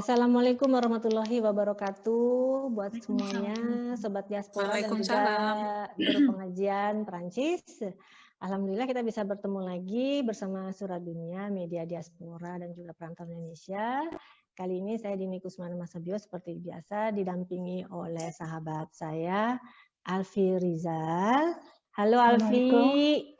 Assalamualaikum warahmatullahi wabarakatuh buat semuanya, Waalaikumsalam. Sobat Diaspora dan juga Waalaikumsalam. guru pengajian Perancis. Alhamdulillah kita bisa bertemu lagi bersama Surat Dunia, Media Diaspora dan juga Perantauan Indonesia. Kali ini saya Dini Kusmana Masabio seperti biasa didampingi oleh sahabat saya, Alfi Rizal. Halo Alfi.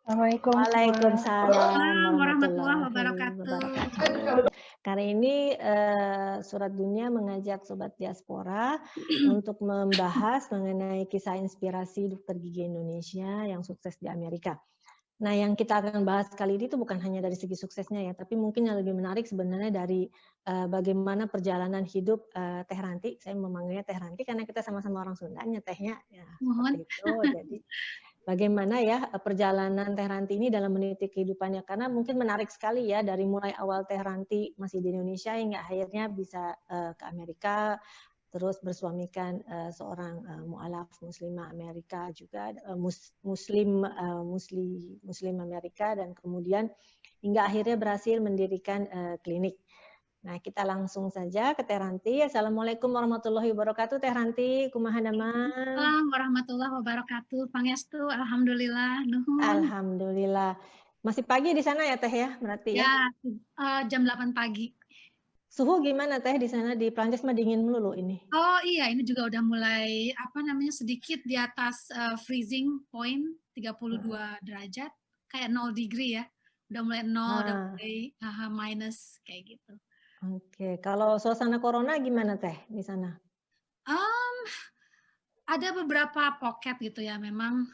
Assalamualaikum semua. Waalaikumsalam Warahmatullahi warahmatullahi wabarakatuh. wabarakatuh. Kali ini Surat Dunia mengajak Sobat Diaspora untuk membahas mengenai kisah inspirasi dokter gigi Indonesia yang sukses di Amerika. Nah, yang kita akan bahas kali ini itu bukan hanya dari segi suksesnya ya, tapi mungkin yang lebih menarik sebenarnya dari bagaimana perjalanan hidup Teh Ranti. Saya memanggilnya Teh Ranti karena kita sama-sama orang Sundanya, tehnya ya Mohon. seperti itu. Jadi bagaimana ya perjalanan Teh Ranti ini dalam meniti kehidupannya, karena mungkin menarik sekali ya dari mulai awal Teh Ranti masih di Indonesia hingga akhirnya bisa ke Amerika, terus bersuamikan seorang mu'alaf muslimah Amerika juga, muslim Amerika, dan kemudian hingga akhirnya berhasil mendirikan klinik. Nah, kita langsung saja ke Teh Ranti. Assalamualaikum warahmatullahi wabarakatuh. Teh Ranti, kumaha damang? Waalaikumsalam warahmatullahi wabarakatuh. Pangestu, alhamdulillah. Nuhun. Alhamdulillah. Masih pagi di sana ya Teh ya, berarti ya? Ya, jam 8 pagi. Suhu gimana Teh di sana? Di Prancis mah dingin melulu ini. Oh iya, ini juga udah mulai sedikit di atas freezing point 32 derajat, kayak 0 degree ya. Udah mulai 0, udah mulai minus kayak gitu. Oke, kalau suasana corona gimana Teh di sana? Ada beberapa pocket gitu ya, memang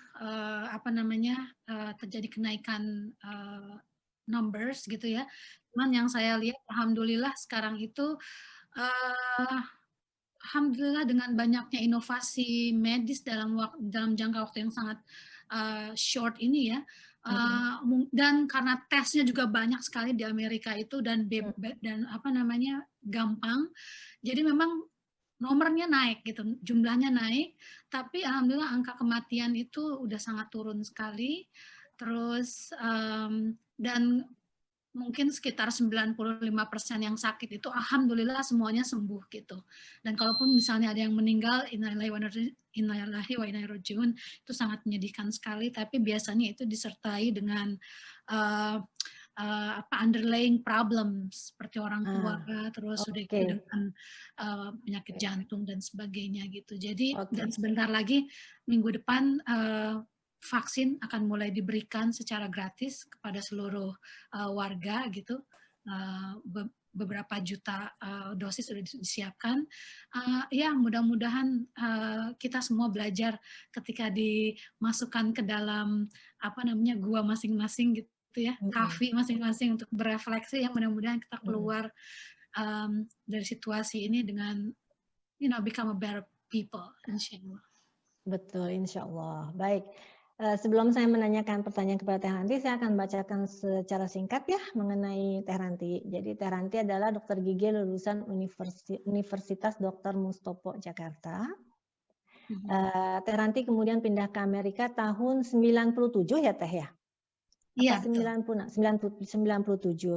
terjadi kenaikan numbers gitu ya. Cuman yang saya lihat, alhamdulillah sekarang itu alhamdulillah dengan banyaknya inovasi medis dalam jangka waktu yang sangat short ini ya. Dan karena tesnya juga banyak sekali di Amerika itu dan gampang. Jadi memang nomornya naik gitu, jumlahnya naik, tapi alhamdulillah angka kematian itu udah sangat turun sekali. Terus dan mungkin sekitar 95% yang sakit itu alhamdulillah semuanya sembuh gitu. Dan kalaupun misalnya ada yang meninggal, innalillahi wa inna ilaihi rajiun, itu sangat menyedihkan sekali, tapi biasanya itu disertai dengan underlying problems seperti orang tua, terus sudah itu dengan penyakit jantung dan sebagainya gitu. Jadi dan sebentar lagi minggu depan vaksin akan mulai diberikan secara gratis kepada seluruh warga gitu. Beberapa juta dosis sudah disiapkan. Ya, mudah-mudahan kita semua belajar ketika dimasukkan ke dalam gua masing-masing gitu ya, kafi masing-masing untuk berefleksi, yang mudah-mudahan kita keluar dari situasi ini dengan become a better people, insyaallah. Betul, insya Allah. Baik, sebelum saya menanyakan pertanyaan kepada Teh Ranti, saya akan bacakan secara singkat ya mengenai Teh Ranti. Jadi Teh Ranti adalah dokter gigi lulusan Universitas Dr. Mustopo Jakarta. Teh Ranti kemudian pindah ke Amerika tahun 97 ya Teh ya? Iya, 97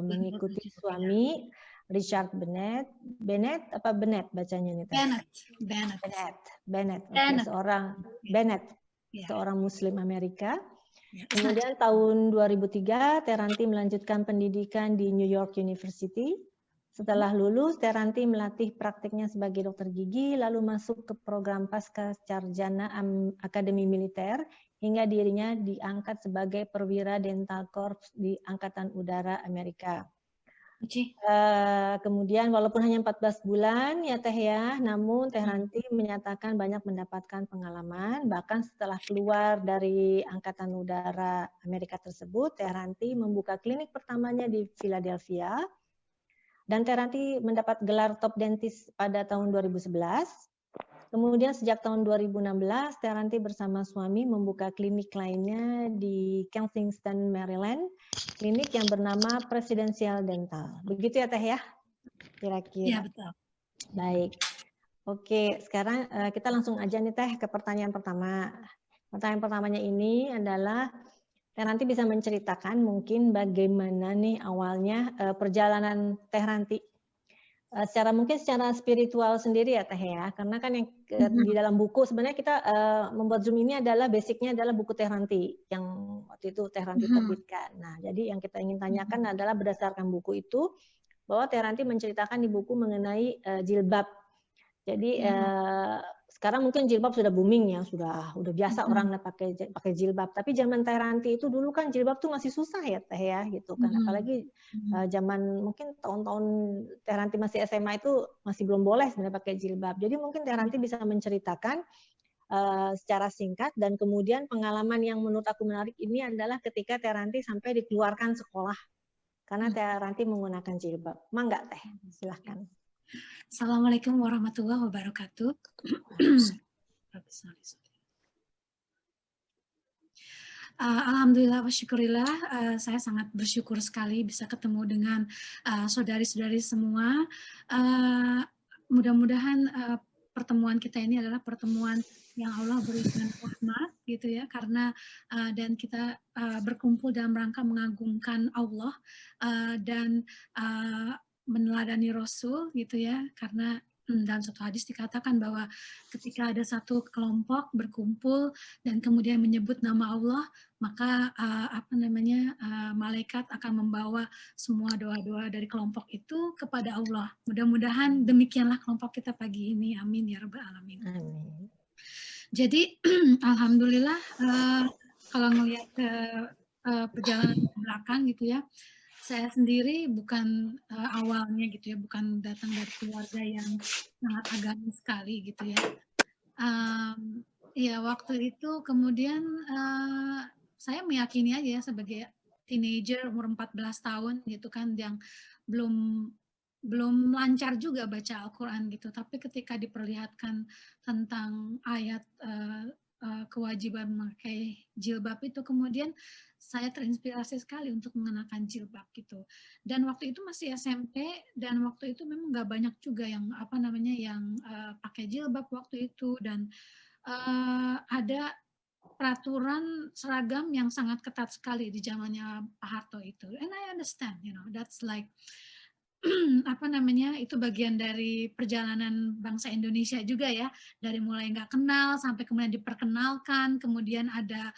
mengikuti suami Richard Bennett bacanya nih Teh? Bennett. Okay, seorang Muslim Amerika. Kemudian tahun 2003 Teh Ranti melanjutkan pendidikan di New York University. Setelah lulus, Teh Ranti melatih praktiknya sebagai dokter gigi, lalu masuk ke program pasca sarjana Akademi Militer, hingga dirinya diangkat sebagai perwira Dental Corps di Angkatan Udara Amerika. Kemudian walaupun hanya 14 bulan ya Teh ya, namun Teh Ranti menyatakan banyak mendapatkan pengalaman. Bahkan setelah keluar dari Angkatan Udara Amerika tersebut, Teh Ranti membuka klinik pertamanya di Philadelphia. Dan Teh Ranti mendapat gelar top dentist pada tahun 2011. Kemudian sejak tahun 2016, Teh Ranti bersama suami membuka klinik lainnya di Kensington, Maryland, klinik yang bernama Presidential Dental. Begitu ya Teh ya? Kira-kira. Iya, betul. Baik. Oke, sekarang kita langsung aja nih Teh ke pertanyaan pertama. Pertanyaan pertamanya ini adalah, Teh Ranti bisa menceritakan mungkin bagaimana nih awalnya perjalanan Teh Ranti Mungkin secara spiritual sendiri ya Teh ya, karena kan yang di dalam buku sebenarnya kita membuat Zoom ini adalah basicnya adalah buku Teh Ranti yang waktu itu Teh Ranti terbitkan. Nah, jadi yang kita ingin tanyakan adalah berdasarkan buku itu bahwa Teh Ranti menceritakan di buku mengenai jilbab. Jadi sekarang mungkin jilbab sudah booming ya, sudah biasa orang pakai jilbab. Tapi zaman Teh Ranti itu dulu kan jilbab tuh masih susah ya Teh ya gitu kan. Apalagi zaman mungkin tahun-tahun Teh Ranti masih SMA itu masih belum boleh sebenarnya pakai jilbab. Jadi mungkin Teh Ranti bisa menceritakan secara singkat dan kemudian pengalaman yang menurut aku menarik ini adalah ketika Teh Ranti sampai dikeluarkan sekolah karena Teh Ranti menggunakan jilbab. Mangga Teh, silahkan. Assalamualaikum warahmatullahi wabarakatuh. Alhamdulillah wa syukurillah, saya sangat bersyukur sekali bisa ketemu dengan saudari-saudari semua. Mudah-mudahan pertemuan kita ini adalah pertemuan yang Allah berikan rahmat gitu ya, karena dan kita berkumpul dalam rangka mengagungkan Allah dan meneladani Rasul gitu ya, karena dalam satu hadis dikatakan bahwa ketika ada satu kelompok berkumpul dan kemudian menyebut nama Allah, maka malaikat akan membawa semua doa-doa dari kelompok itu kepada Allah. Mudah-mudahan demikianlah kelompok kita pagi ini. Amin ya rabbal alamin. Amin. Jadi alhamdulillah kalau melihat ke perjalanan ke belakang gitu ya, saya sendiri bukan awalnya gitu ya, bukan datang dari keluarga yang sangat agamis sekali gitu ya. Ya waktu itu kemudian saya meyakini aja sebagai teenager umur 14 tahun gitu kan, yang belum lancar juga baca Al-Quran gitu, tapi ketika diperlihatkan tentang ayat kewajiban memakai jilbab itu, kemudian saya terinspirasi sekali untuk mengenakan jilbab gitu. Dan waktu itu masih SMP, dan waktu itu memang nggak banyak juga yang yang pakai jilbab waktu itu, dan ada peraturan seragam yang sangat ketat sekali di zamannya Pak Harto itu. And I understand, that's like itu bagian dari perjalanan bangsa Indonesia juga ya, dari mulai nggak kenal sampai kemudian diperkenalkan, kemudian ada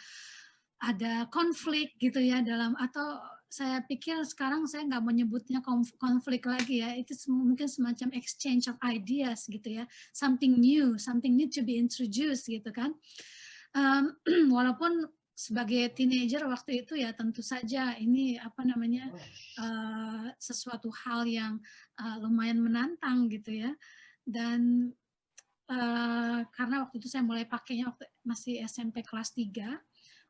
konflik gitu ya dalam, atau saya pikir sekarang saya nggak menyebutnya konflik lagi ya, itu mungkin semacam exchange of ideas gitu ya, something new to be introduced gitu kan. Walaupun sebagai teenager waktu itu ya tentu saja ini sesuatu hal yang lumayan menantang gitu ya, dan karena waktu itu saya mulai pakainya waktu masih SMP kelas 3.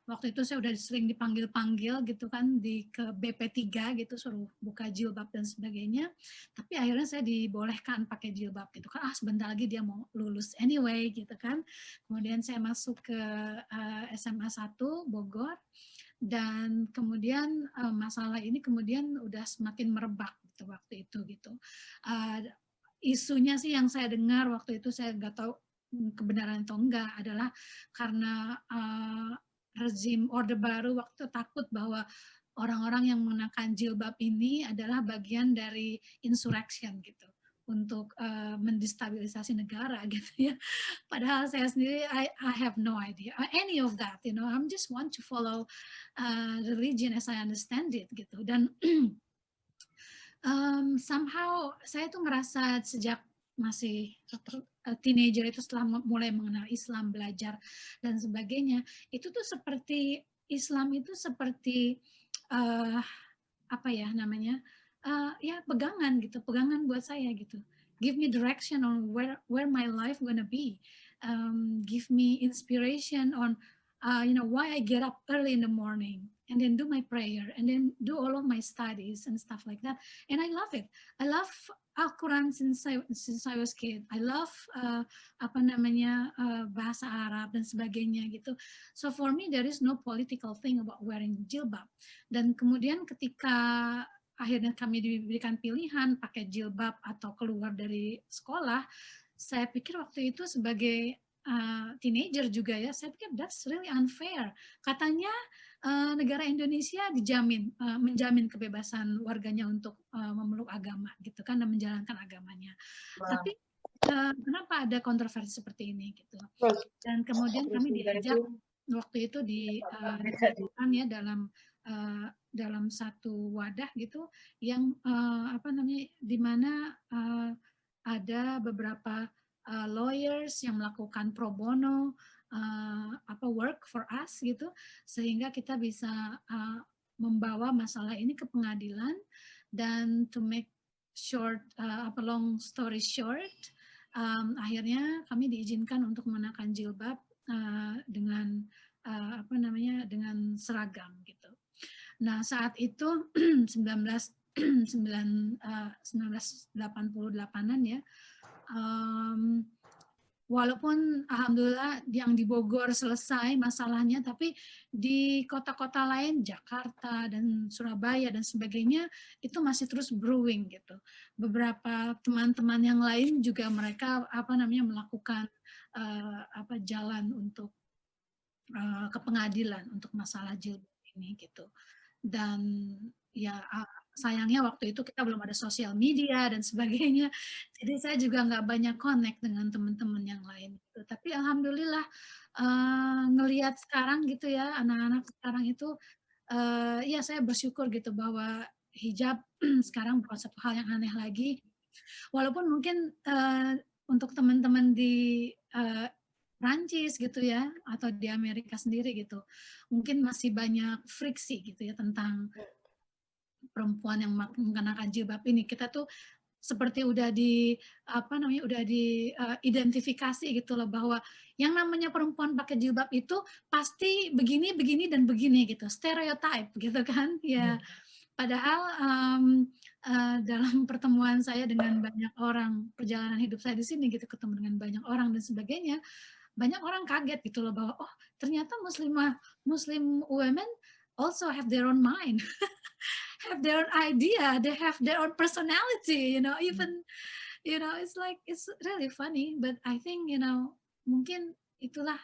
Waktu itu saya udah sering dipanggil-panggil gitu kan ke BP3 gitu, suruh buka jilbab dan sebagainya. Tapi akhirnya saya dibolehkan pakai jilbab gitu kan. Sebentar lagi dia mau lulus anyway gitu kan. Kemudian saya masuk ke SMA 1 Bogor, dan kemudian masalah ini kemudian udah semakin merebak gitu waktu itu gitu. Isunya sih yang saya dengar waktu itu, saya nggak tahu kebenaran atau enggak, adalah karena rezim Orde Baru waktu takut bahwa orang-orang yang menggunakan jilbab ini adalah bagian dari insurrection gitu, untuk mendestabilisasi negara gitu ya. Padahal saya sendiri I have no idea any of that, I'm just want to follow religion as I understand it gitu. Dan somehow saya tuh ngerasa sejak masih teenager itu, setelah mulai mengenal Islam, belajar dan sebagainya, itu tuh seperti Islam itu seperti pegangan gitu, pegangan buat saya gitu. Give me direction on where my life gonna be. Give me inspiration on why I get up early in the morning and then do my prayer and then do all of my studies and stuff like that. And I love it. I love Al-Quran since I was kid. I love bahasa Arab dan sebagainya gitu. So for me there is no political thing about wearing jilbab. Dan kemudian ketika akhirnya kami diberikan pilihan pakai jilbab atau keluar dari sekolah, saya pikir waktu itu sebagai teenager juga ya, saya pikir that's really unfair. Katanya negara Indonesia menjamin kebebasan warganya untuk memeluk agama gitu kan dan menjalankan agamanya. Tapi kenapa ada kontroversi seperti ini gitu? Dan kemudian kami diajak waktu itu disatukan ya dalam satu wadah gitu yang di mana ada beberapa lawyers yang melakukan pro bono work for us gitu, sehingga kita bisa membawa masalah ini ke pengadilan. Dan to make long story short, akhirnya kami diizinkan untuk mengenakan jilbab dengan dengan seragam gitu. Nah saat itu 1988-an ya, walaupun alhamdulillah yang di Bogor selesai masalahnya, tapi di kota-kota lain, Jakarta dan Surabaya dan sebagainya, itu masih terus brewing gitu. Beberapa teman-teman yang lain juga mereka melakukan jalan untuk ke pengadilan untuk masalah jilbab ini gitu. Dan ya sayangnya waktu itu kita belum ada sosial media dan sebagainya, jadi saya juga nggak banyak connect dengan teman-teman yang lain gitu. Tapi alhamdulillah ngelihat sekarang gitu ya, anak-anak sekarang itu ya saya bersyukur gitu bahwa hijab sekarang bukan satu hal yang aneh lagi. Walaupun mungkin untuk teman-teman di Prancis gitu ya, atau di Amerika sendiri gitu, mungkin masih banyak friksi gitu ya tentang perempuan yang mengenakan jilbab ini. Kita tuh seperti udah identifikasi gitu loh, bahwa yang namanya perempuan pakai jilbab itu pasti begini, begini dan begini gitu, stereotype gitu kan ya. Padahal dalam pertemuan saya dengan banyak orang, perjalanan hidup saya di sini gitu, ketemu dengan banyak orang dan sebagainya, banyak orang kaget gitu loh bahwa oh ternyata Muslim women also have their own mind, have their own idea, they have their own personality, even it's really funny, but I think mungkin itulah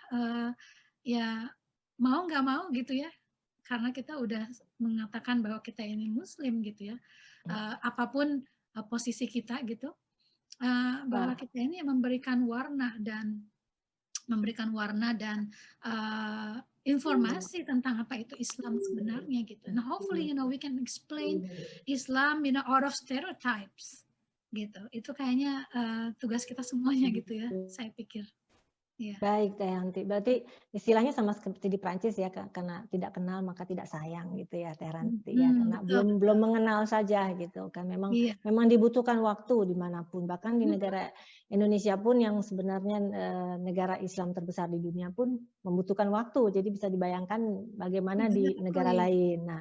ya mau nggak mau gitu ya, karena kita udah mengatakan bahwa kita ini Muslim gitu ya, apapun posisi kita gitu, bahwa kita ini memberikan warna dan informasi tentang apa itu Islam sebenarnya gitu. Nah, hopefully we can explain Islam out of stereotypes gitu. Itu kayaknya tugas kita semuanya gitu ya, saya pikir. Yeah. Baik, Teh Ranti. Berarti istilahnya sama seperti di Prancis ya, karena tidak kenal maka tidak sayang gitu ya, Teh Ranti ya, karena belum mengenal saja gitu kan. Memang dibutuhkan waktu dimanapun, bahkan di negara Indonesia pun yang sebenarnya negara Islam terbesar di dunia pun membutuhkan waktu. Jadi bisa dibayangkan bagaimana di negara lain. Nah,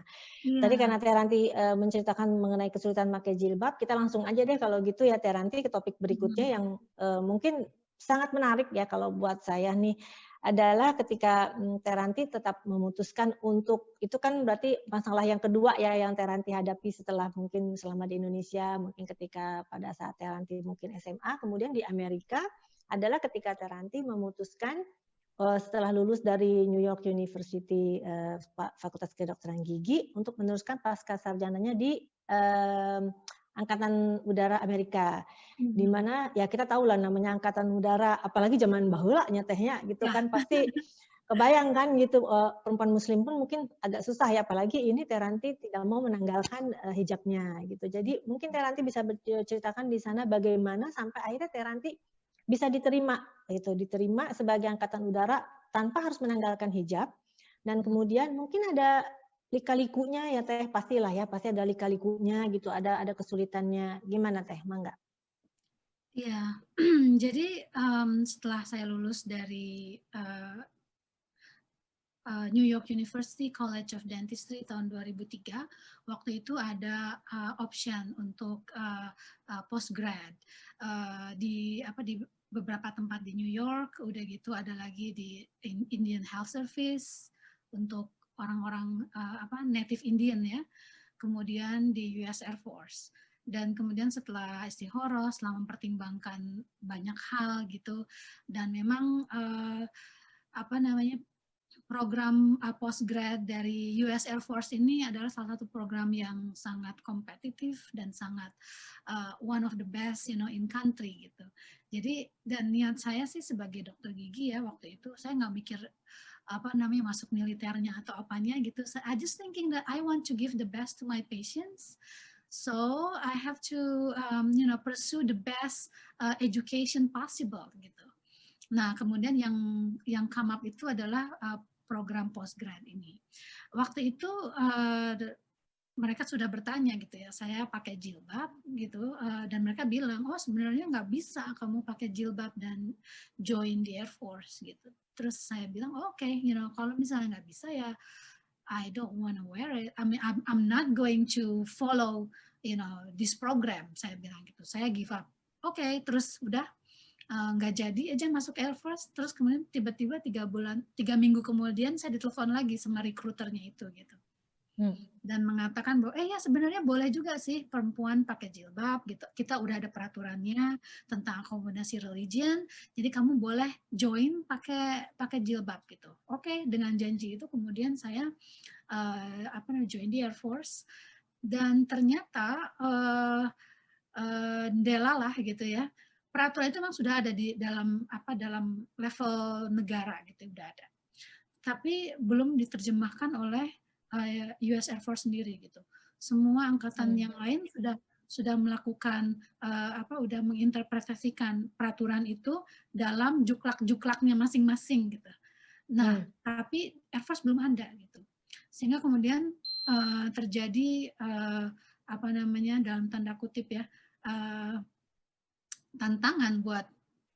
tadi karena Teh Ranti menceritakan mengenai kesulitan pakai jilbab, kita langsung aja deh kalau gitu ya Teh Ranti ke topik berikutnya yang mungkin sangat menarik ya kalau buat saya nih, adalah ketika Teh Ranti tetap memutuskan untuk, itu kan berarti masalah yang kedua ya yang Teh Ranti hadapi setelah mungkin selama di Indonesia, mungkin ketika pada saat Teh Ranti mungkin SMA, kemudian di Amerika adalah ketika Teh Ranti memutuskan setelah lulus dari New York University Fakultas Kedokteran Gigi untuk meneruskan pasca sarjananya di Angkatan Udara Amerika, di mana ya kita tahu lah namanya Angkatan Udara, apalagi zaman bahulanya tehnya gitu kan, pasti kebayang kan gitu, perempuan Muslim pun mungkin agak susah ya, apalagi ini Teh Ranti tidak mau menanggalkan hijabnya gitu. Jadi mungkin Teh Ranti bisa ceritakan di sana bagaimana sampai akhirnya Teh Ranti bisa diterima sebagai Angkatan Udara tanpa harus menanggalkan hijab, dan kemudian mungkin ada lika-likunya ya Teh, pastilah ya, pasti ada lika-likunya gitu, ada kesulitannya. Gimana Teh, Mangga? Ya, jadi setelah saya lulus dari New York University College of Dentistry tahun 2003, waktu itu ada option untuk postgrad di beberapa tempat di New York, udah gitu ada lagi di Indian Health Service untuk orang-orang native Indian ya, kemudian di US Air Force. Dan kemudian setelah istikharah, setelah mempertimbangkan banyak hal gitu, dan memang apa namanya, program postgrad dari US Air Force ini adalah salah satu program yang sangat kompetitif dan sangat one of the best, in country gitu. Jadi dan niat saya sih sebagai dokter gigi ya waktu itu saya nggak mikir apa namanya masuk militernya atau apanya gitu. So, I just thinking that I want to give the best to my patients. So I have to pursue the best education possible gitu. Nah, kemudian yang come up itu adalah program postgrad ini. Waktu itu mereka sudah bertanya gitu ya, saya pakai jilbab gitu, dan mereka bilang, oh sebenarnya nggak bisa kamu pakai jilbab dan join the Air Force gitu. Terus saya bilang, oh, oke, kalau misalnya nggak bisa ya, I don't want to wear it. I mean, I'm not going to follow, this program. Saya bilang gitu, saya give up. Oke, terus udah nggak jadi aja masuk Air Force, terus kemudian tiba-tiba 3 minggu kemudian saya ditelepon lagi sama rekruternya itu gitu. Dan mengatakan bahwa ya sebenarnya boleh juga sih perempuan pakai jilbab gitu. Kita udah ada peraturannya tentang akomodasi religion, jadi kamu boleh join pakai jilbab gitu. Oke, dengan janji itu kemudian saya join di Air Force, dan ternyata delalah gitu ya. Peraturan itu memang sudah ada di dalam level negara gitu, udah ada. Tapi belum diterjemahkan oleh US Air Force sendiri gitu. Semua angkatan yang lain sudah melakukan udah menginterpretasikan peraturan itu dalam juklak-juklaknya masing-masing gitu. Nah, tapi Air Force belum ada gitu. Sehingga kemudian terjadi dalam tanda kutip ya, tantangan buat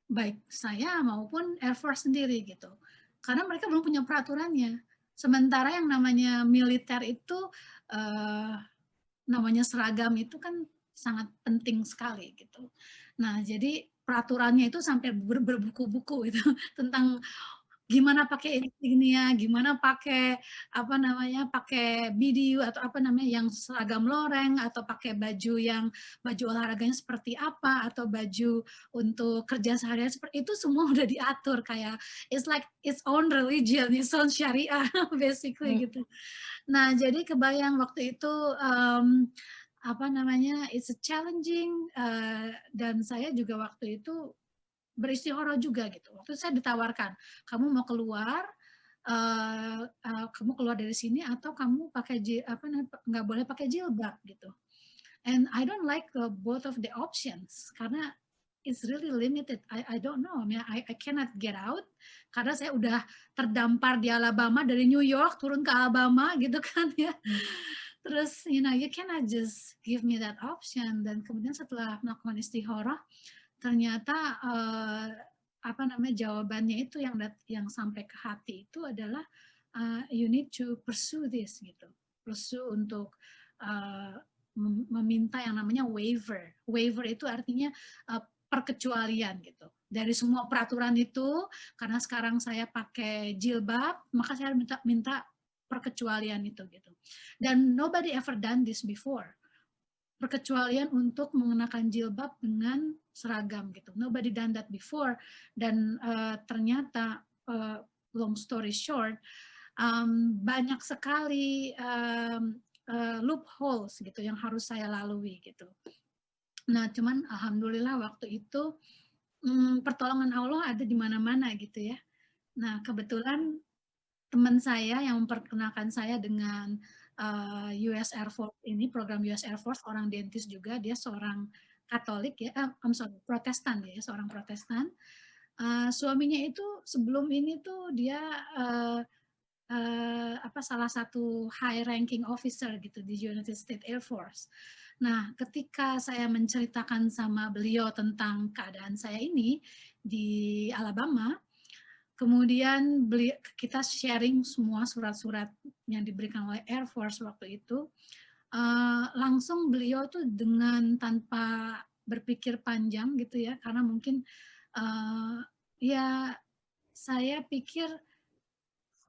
baik saya maupun Air Force sendiri gitu. Karena mereka belum punya peraturannya. Sementara yang namanya militer itu namanya seragam itu kan sangat penting sekali gitu. Nah, jadi peraturannya itu sampai berbuku-buku itu tentang gimana pakai insignia, gimana pakai pakai BDU atau yang seragam loreng, atau pakai baju olahraganya seperti apa, atau baju untuk kerja sehari-hari seperti itu, semua udah diatur kayak it's like its own religion, its own syariah basically gitu. Nah, jadi kebayang waktu itu it's a challenging, dan saya juga waktu itu beristikharah juga gitu. Waktu saya ditawarkan, kamu mau keluar, kamu keluar dari sini atau kamu pakai nggak boleh pakai jilbab gitu. And I don't like both of the options karena it's really limited. I don't know. I mean, I cannot get out karena saya udah terdampar di Alabama, dari New York turun ke Alabama gitu kan ya. Terus you cannot just give me that option. Dan kemudian setelah melakukan istikharah, ternyata jawabannya itu yang sampai ke hati itu adalah you need to pursue this gitu, pursue untuk meminta yang namanya waiver. Waiver itu artinya perkecualian gitu dari semua peraturan itu. Karena sekarang saya pakai jilbab, maka saya minta perkecualian itu gitu. Dan nobody ever done this before. Perkecualian untuk mengenakan jilbab dengan seragam gitu. Nobody done that before. Dan ternyata long story short, banyak sekali loopholes gitu yang harus saya lalui gitu. Nah, cuman alhamdulillah waktu itu pertolongan Allah ada di mana-mana gitu ya. Nah, kebetulan teman saya yang memperkenalkan saya dengan US Air Force ini, program US Air Force, orang dentis juga, dia seorang Katolik ya, Protestan ya, seorang Protestan. Suaminya itu sebelum ini tuh dia salah satu high ranking officer gitu di United States Air Force. Nah, ketika saya menceritakan sama beliau tentang keadaan saya ini di Alabama, kemudian kita sharing semua surat-surat yang diberikan oleh Air Force waktu itu. Langsung beliau tuh dengan tanpa berpikir panjang gitu ya, karena mungkin ya saya pikir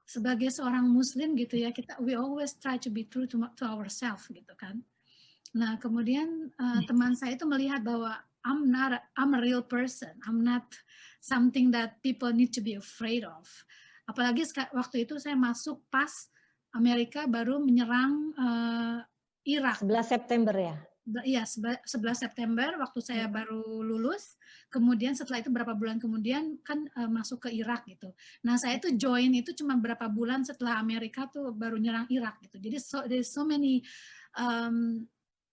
sebagai seorang Muslim gitu ya, we always try to be true to ourselves gitu kan. Nah, kemudian teman saya itu melihat bahwa I'm a real person. I'm not something that people need to be afraid of. Apalagi waktu itu saya masuk pas Amerika baru menyerang Irak. 11 September ya? Iya, 11 September waktu saya baru lulus. Kemudian setelah itu berapa bulan kemudian kan masuk ke Irak gitu. Nah, saya tuh join itu cuma berapa bulan setelah Amerika tuh baru nyerang Irak gitu. Jadi there's so many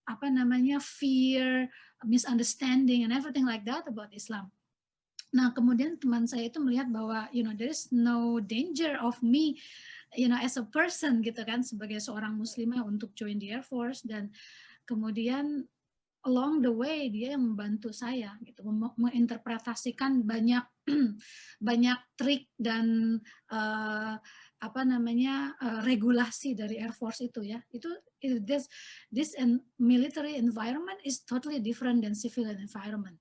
apa namanya fear, misunderstanding and everything like that about Islam. Nah, kemudian teman saya itu melihat bahwa there is no danger of me as a person gitu kan, sebagai seorang muslimah untuk join the Air Force. Dan kemudian along the way dia yang membantu saya gitu, menginterpretasikan banyak banyak trik dan regulasi dari Air Force itu ya. This military environment is totally different than civilian environment.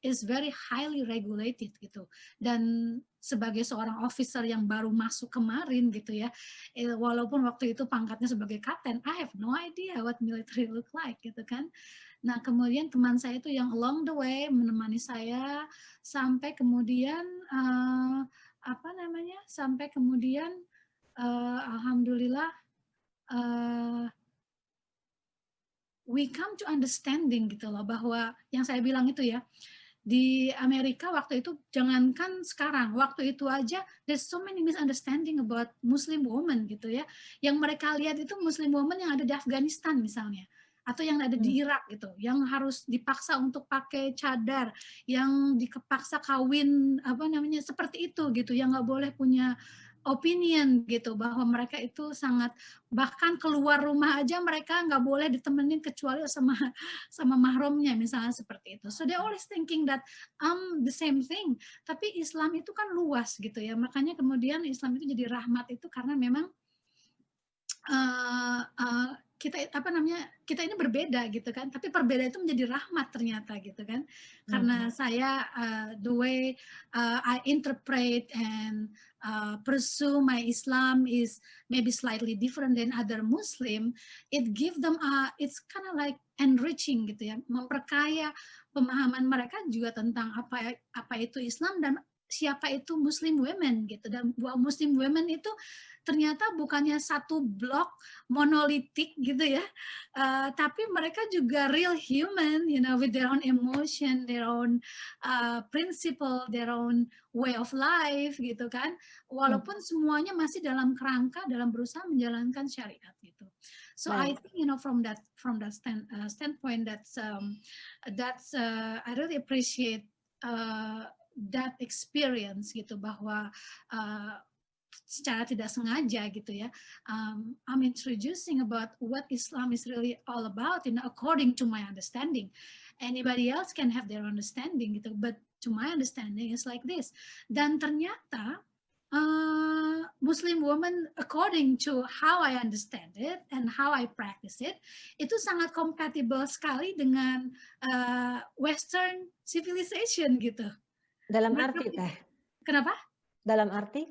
Is very highly regulated gitu. Dan sebagai seorang officer yang baru masuk kemarin gitu ya, walaupun waktu itu pangkatnya sebagai kapten, I have no idea what military look like gitu kan. Nah, kemudian teman saya itu yang along the way menemani saya sampai kemudian sampai kemudian alhamdulillah we come to understanding gitu loh, bahwa yang saya bilang itu ya, di Amerika waktu itu, jangankan sekarang, waktu itu aja there's so many misunderstanding about Muslim women gitu ya. Yang mereka lihat itu Muslim women yang ada di Afghanistan misalnya, atau yang ada di Irak gitu, yang harus dipaksa untuk pakai cadar, yang dipaksa kawin seperti itu gitu, yang nggak boleh punya opinion gitu, bahwa mereka itu sangat, bahkan keluar rumah aja mereka nggak boleh ditemenin kecuali sama mahramnya misalnya seperti itu. So they always thinking that the same thing. Tapi Islam itu kan luas gitu ya, makanya kemudian Islam itu jadi rahmat itu karena memang kita ini berbeda gitu kan, tapi perbedaan itu menjadi rahmat ternyata gitu kan. Karena saya the way I interpret and pursue my Islam is maybe slightly different than other Muslim. It give them it's kind of like enriching gitu ya, memperkaya pemahaman mereka juga tentang apa itu Islam dan siapa itu Muslim women gitu. Dan bahwa Muslim women itu ternyata bukannya satu blok monolitik gitu ya, tapi mereka juga real human, with their own emotion, their own principle, their own way of life gitu kan. Walaupun semuanya masih dalam kerangka dalam berusaha menjalankan syariat gitu. So I think from that standpoint that's I really appreciate that experience gitu, bahwa secara tidak sengaja gitu ya, I'm introducing about what Islam is really all about, according to my understanding. Anybody else can have their understanding gitu, but to my understanding is like this. Dan ternyata Muslim woman, according to how I understand it and how I practice it, itu sangat compatible sekali dengan Western civilization gitu. Dalam arti teh? Kenapa? Dalam arti?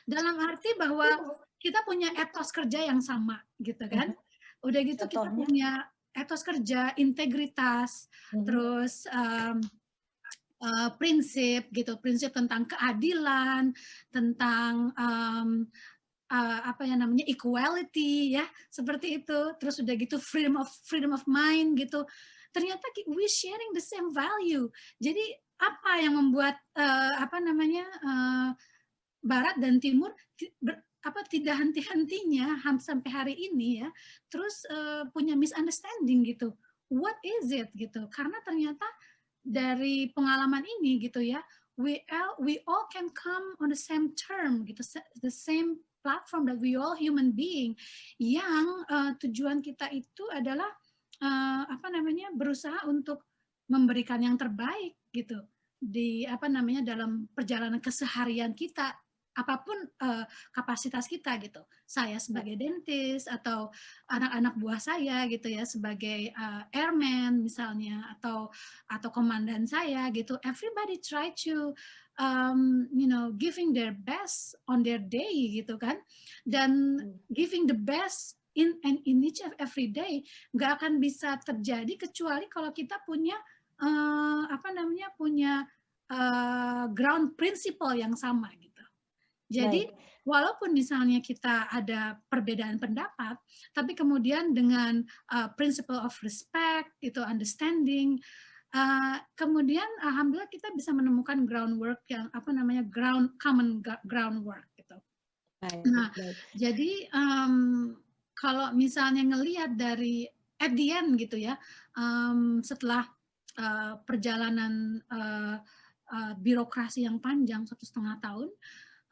Dalam arti bahwa kita punya etos kerja yang sama gitu kan. Udah gitu kita punya etos kerja, integritas, terus prinsip gitu, prinsip tentang keadilan, tentang equality ya, seperti itu. Terus udah gitu freedom of mind gitu. Ternyata we sharing the same value. Jadi apa yang membuat Barat dan Timur tidak henti-hentinya sampai hari ini ya, terus punya misunderstanding gitu. What is it gitu? Karena ternyata dari pengalaman ini gitu ya, we all can come on the same term gitu, the same platform, that we all human being, yang tujuan kita itu adalah berusaha untuk memberikan yang terbaik gitu di dalam perjalanan keseharian kita, apapun kapasitas kita gitu. Saya sebagai dentist, atau anak-anak buah saya gitu ya sebagai airman misalnya, atau komandan saya gitu. Everybody try to giving their best on their day gitu kan. Dan giving the best in each of every day nggak akan bisa terjadi kecuali kalau kita punya punya ground principle yang sama gitu. Jadi walaupun misalnya kita ada perbedaan pendapat, tapi kemudian dengan principle of respect, itu understanding, kemudian alhamdulillah kita bisa menemukan groundwork yang common groundwork gitu. Nah, jadi kalau misalnya ngelihat dari at the end gitu ya, setelah perjalanan birokrasi yang panjang 1,5 tahun,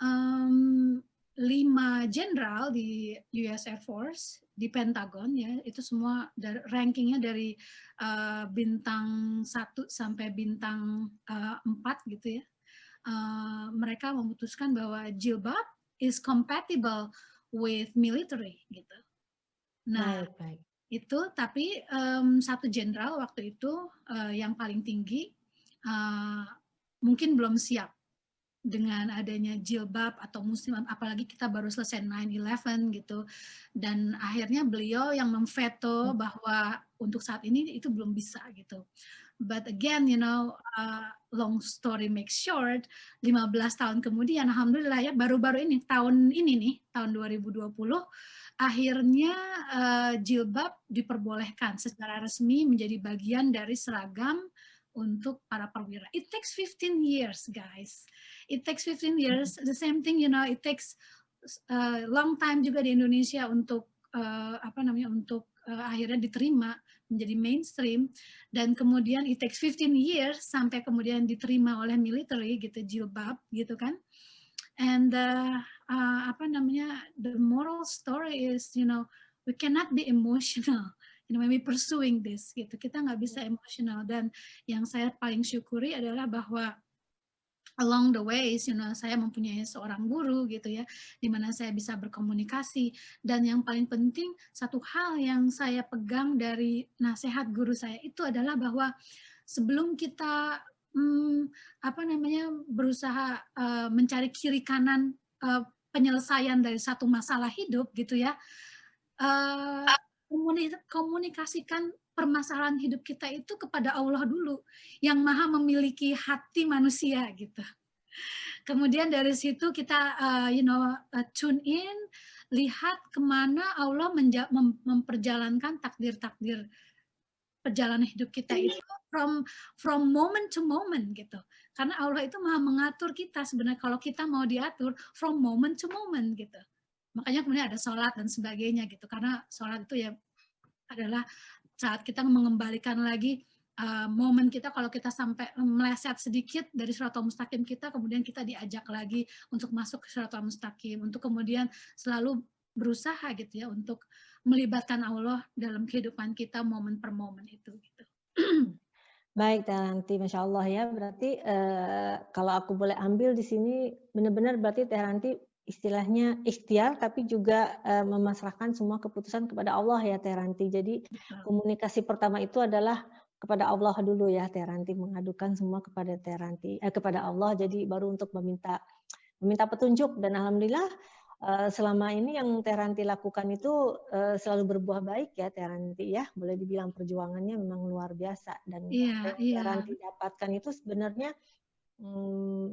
5 jenderal di US Air Force, di Pentagon ya, itu semua rankingnya dari bintang 1 sampai bintang 4 gitu ya. Mereka memutuskan bahwa jilbab is compatible with military gitu. Nah, itu tapi satu jenderal waktu itu yang paling tinggi mungkin belum siap dengan adanya jilbab atau muslim, apalagi kita baru selesai 9/11 gitu, dan akhirnya beliau yang memveto bahwa untuk saat ini itu belum bisa gitu. But again, long story makes short, 15 tahun kemudian, alhamdulillah ya, baru-baru ini, tahun 2020, akhirnya jilbab diperbolehkan secara resmi menjadi bagian dari seragam untuk para perwira. It takes 15 years, guys. It takes 15 years. The same thing, it takes long time juga di Indonesia untuk untuk akhirnya diterima menjadi mainstream, dan kemudian it takes 15 years sampai kemudian diterima oleh military gitu, jilbab gitu kan. And the moral story is, we cannot be emotional when we pursuing this gitu. Kita nggak bisa emosional, dan yang saya paling syukuri adalah bahwa along the ways, saya mempunyai seorang guru gitu ya, di mana saya bisa berkomunikasi, dan yang paling penting satu hal yang saya pegang dari nasihat guru saya itu adalah bahwa sebelum kita berusaha mencari kiri kanan penyelesaian dari satu masalah hidup gitu ya, komunikasikan permasalahan hidup kita itu kepada Allah dulu, yang maha memiliki hati manusia gitu. Kemudian dari situ kita tune in, lihat kemana Allah memperjalankan takdir-takdir perjalanan hidup kita itu from moment to moment gitu. Karena Allah itu maha mengatur kita sebenarnya, kalau kita mau diatur from moment to moment gitu. Makanya kemudian ada sholat dan sebagainya gitu, karena sholat itu ya adalah saat kita mengembalikan lagi momen kita, kalau kita sampai meleset sedikit dari Shiratal Mustaqim kita, kemudian kita diajak lagi untuk masuk ke Shiratal Mustaqim, untuk kemudian selalu berusaha gitu ya untuk melibatkan Allah dalam kehidupan kita momen per momen itu gitu. Baik, Teh Ranti, Masya Allah ya. Berarti kalau aku boleh ambil di sini, benar-benar berarti Teh Ranti istilahnya ikhtiar, tapi juga memasrahkan semua keputusan kepada Allah ya, Teh Ranti. Jadi komunikasi pertama itu adalah kepada Allah dulu ya, Teh Ranti, mengadukan semua kepada Teh Ranti, kepada Allah. Jadi baru untuk meminta petunjuk, dan alhamdulillah selama ini yang Teh Ranti lakukan itu selalu berbuah baik ya, Teh Ranti ya. Boleh dibilang perjuangannya memang luar biasa, dan Teh Ranti dapatkan itu sebenarnya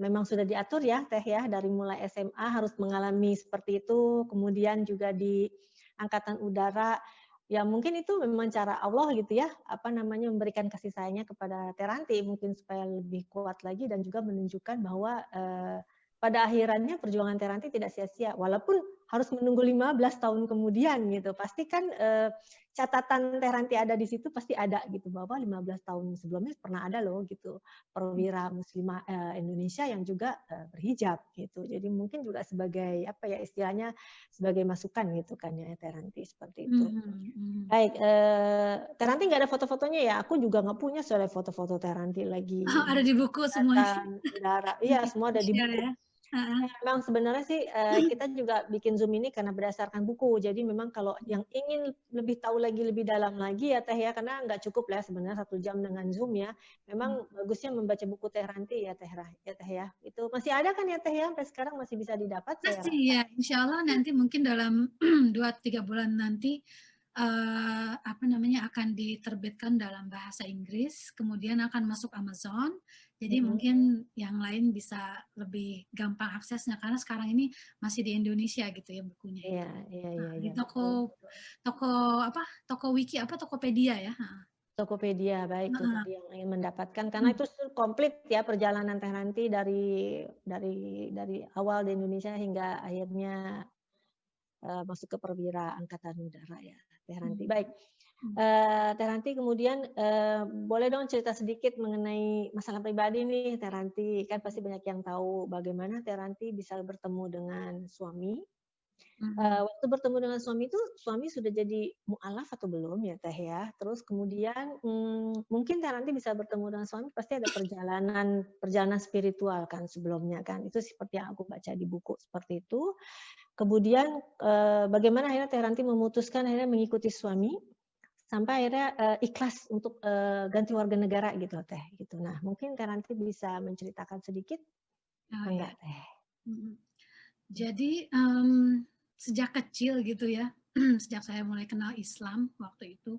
memang sudah diatur ya, Teh ya, dari mulai SMA harus mengalami seperti itu, kemudian juga di Angkatan Udara. Ya mungkin itu memang cara Allah gitu ya, memberikan kasih sayangnya kepada Teh Ranti mungkin supaya lebih kuat lagi, dan juga menunjukkan bahwa pada akhirannya perjuangan Teh Ranti tidak sia-sia, walaupun harus menunggu 15 tahun kemudian gitu. Pasti kan catatan Teh Ranti ada di situ, pasti ada gitu, bahwa 15 tahun sebelumnya pernah ada loh gitu perwira muslimah Indonesia yang juga berhijab gitu. Jadi mungkin juga sebagai istilahnya sebagai masukan gitu kan ya, Teh Ranti, seperti itu. Baik, Teh Ranti nggak ada foto-fotonya ya? Aku juga nggak punya soalnya foto-foto Teh Ranti lagi. Ada di buku semuanya. Iya, semua ada di buku. Memang sebenarnya sih kita juga bikin Zoom ini karena berdasarkan buku. Jadi memang kalau yang ingin lebih tahu lagi lebih dalam lagi ya Teh ya, karena nggak cukup lah sebenarnya 1 jam dengan Zoom ya. Memang bagusnya membaca buku Teh Ranti ya Teh ya Teh ya. Itu masih ada kan ya Teh ya, sampai sekarang masih bisa didapat saya Masih rasa. ya, insya Allah nanti mungkin dalam 2-3 bulan nanti akan diterbitkan dalam bahasa Inggris, kemudian akan masuk Amazon. Jadi mungkin yang lain bisa lebih gampang aksesnya karena sekarang ini masih di Indonesia gitu ya bukunya Iya, itu. iya, Nah, iya, di iya, betul. toko wiki Tokopedia ya. Tokopedia, baik tuh Heeh. tadi yang ingin mendapatkan karena itu komplit ya perjalanan Teh Ranti dari awal di Indonesia hingga akhirnya masuk ke perwira angkatan udara ya Teh Ranti. Baik, Teh Ranti kemudian boleh dong cerita sedikit mengenai masalah pribadi nih Teh Ranti. Kan pasti banyak yang tahu bagaimana Teh Ranti bisa bertemu dengan suami. Waktu bertemu dengan suami itu, suami sudah jadi mu'alaf atau belum ya Teh ya? Terus kemudian mungkin Teh Ranti bisa bertemu dengan suami pasti ada perjalanan spiritual kan sebelumnya kan. Itu seperti yang aku baca di buku seperti itu. Kemudian bagaimana akhirnya Teh Ranti memutuskan akhirnya mengikuti suami sampai akhirnya ikhlas untuk ganti warga negara gitu Teh gitu. Nah, mungkin Teh Ranti bisa menceritakan sedikit Oh ya. enggak Teh? Jadi sejak kecil gitu ya, sejak saya mulai kenal Islam waktu itu,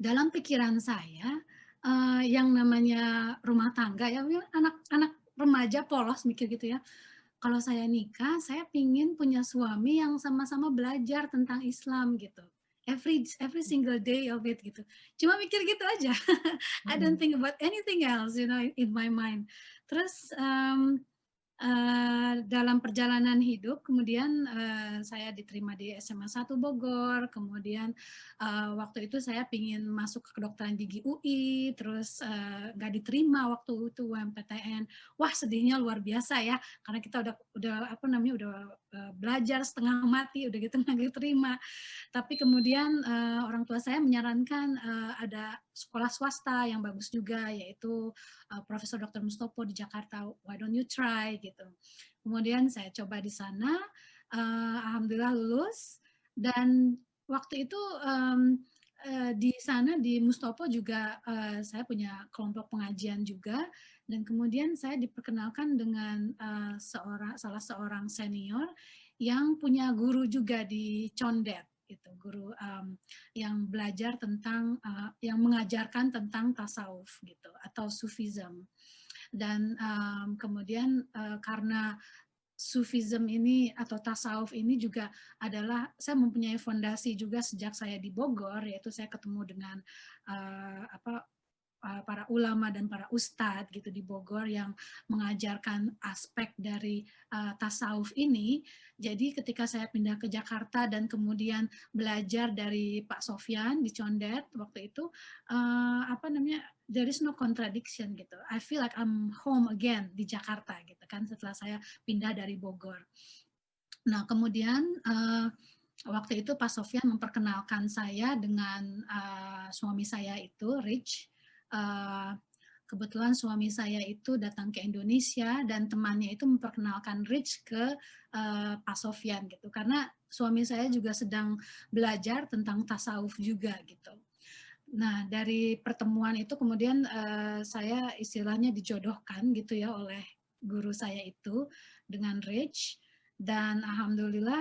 dalam pikiran saya yang namanya rumah tangga ya, anak-anak remaja polos mikir gitu ya. Kalau saya nikah, saya pingin punya suami yang sama-sama belajar tentang Islam gitu. Every single day of it gitu. Cuma mikir gitu aja. I don't think about anything else, in my mind. Terus dalam perjalanan hidup, kemudian saya diterima di SMA 1 Bogor, kemudian waktu itu saya ingin masuk ke kedokteran gigi UI, terus nggak diterima waktu itu UMPTN. Wah sedihnya luar biasa ya, karena kita udah belajar setengah mati, udah gitu nggak diterima. Tapi kemudian orang tua saya menyarankan ada sekolah swasta yang bagus juga, yaitu Profesor Dr. Mustopo di Jakarta. Why don't you try gitu. Kemudian saya coba di sana, alhamdulillah lulus. Dan waktu itu di sana di Mustopo juga saya punya kelompok pengajian juga. Dan kemudian saya diperkenalkan dengan salah seorang senior yang punya guru juga di Condet gitu, guru yang belajar tentang yang mengajarkan tentang tasawuf gitu atau sufism. Dan kemudian karena sufism ini atau tasawuf ini juga adalah saya mempunyai fondasi juga sejak saya di Bogor, yaitu saya ketemu dengan para ulama dan para ustadz gitu di Bogor yang mengajarkan aspek dari tasawuf ini. Jadi ketika saya pindah ke Jakarta dan kemudian belajar dari Pak Sofyan di Condet waktu itu, there is no contradiction gitu. I feel like I'm home again di Jakarta gitu kan setelah saya pindah dari Bogor. Nah kemudian waktu itu Pak Sofyan memperkenalkan saya dengan suami saya itu Rich. Kebetulan suami saya itu datang ke Indonesia dan temannya itu memperkenalkan Rich ke Pak Sofyan gitu, karena suami saya juga sedang belajar tentang tasawuf juga gitu. Nah dari pertemuan itu kemudian saya istilahnya dijodohkan gitu ya oleh guru saya itu dengan Rich, dan alhamdulillah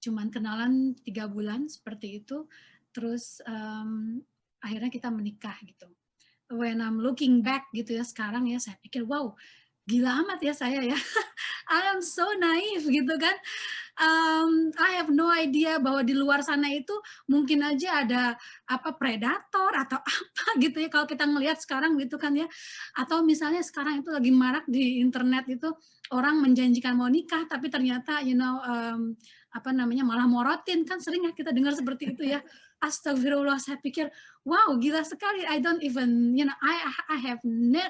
cuman kenalan 3 bulan seperti itu, terus akhirnya kita menikah gitu. When I'm looking back gitu ya sekarang ya, saya pikir wow gila amat ya saya ya. I am so naive gitu kan. I have no idea bahwa di luar sana itu mungkin aja ada predator atau apa gitu ya kalau kita ngelihat sekarang gitu kan ya. Atau misalnya sekarang itu lagi marak di internet itu orang menjanjikan mau nikah tapi ternyata malah morotin, kan sering ya kita dengar seperti itu ya. Astagfirullah, saya pikir wow gila sekali. I don't even I have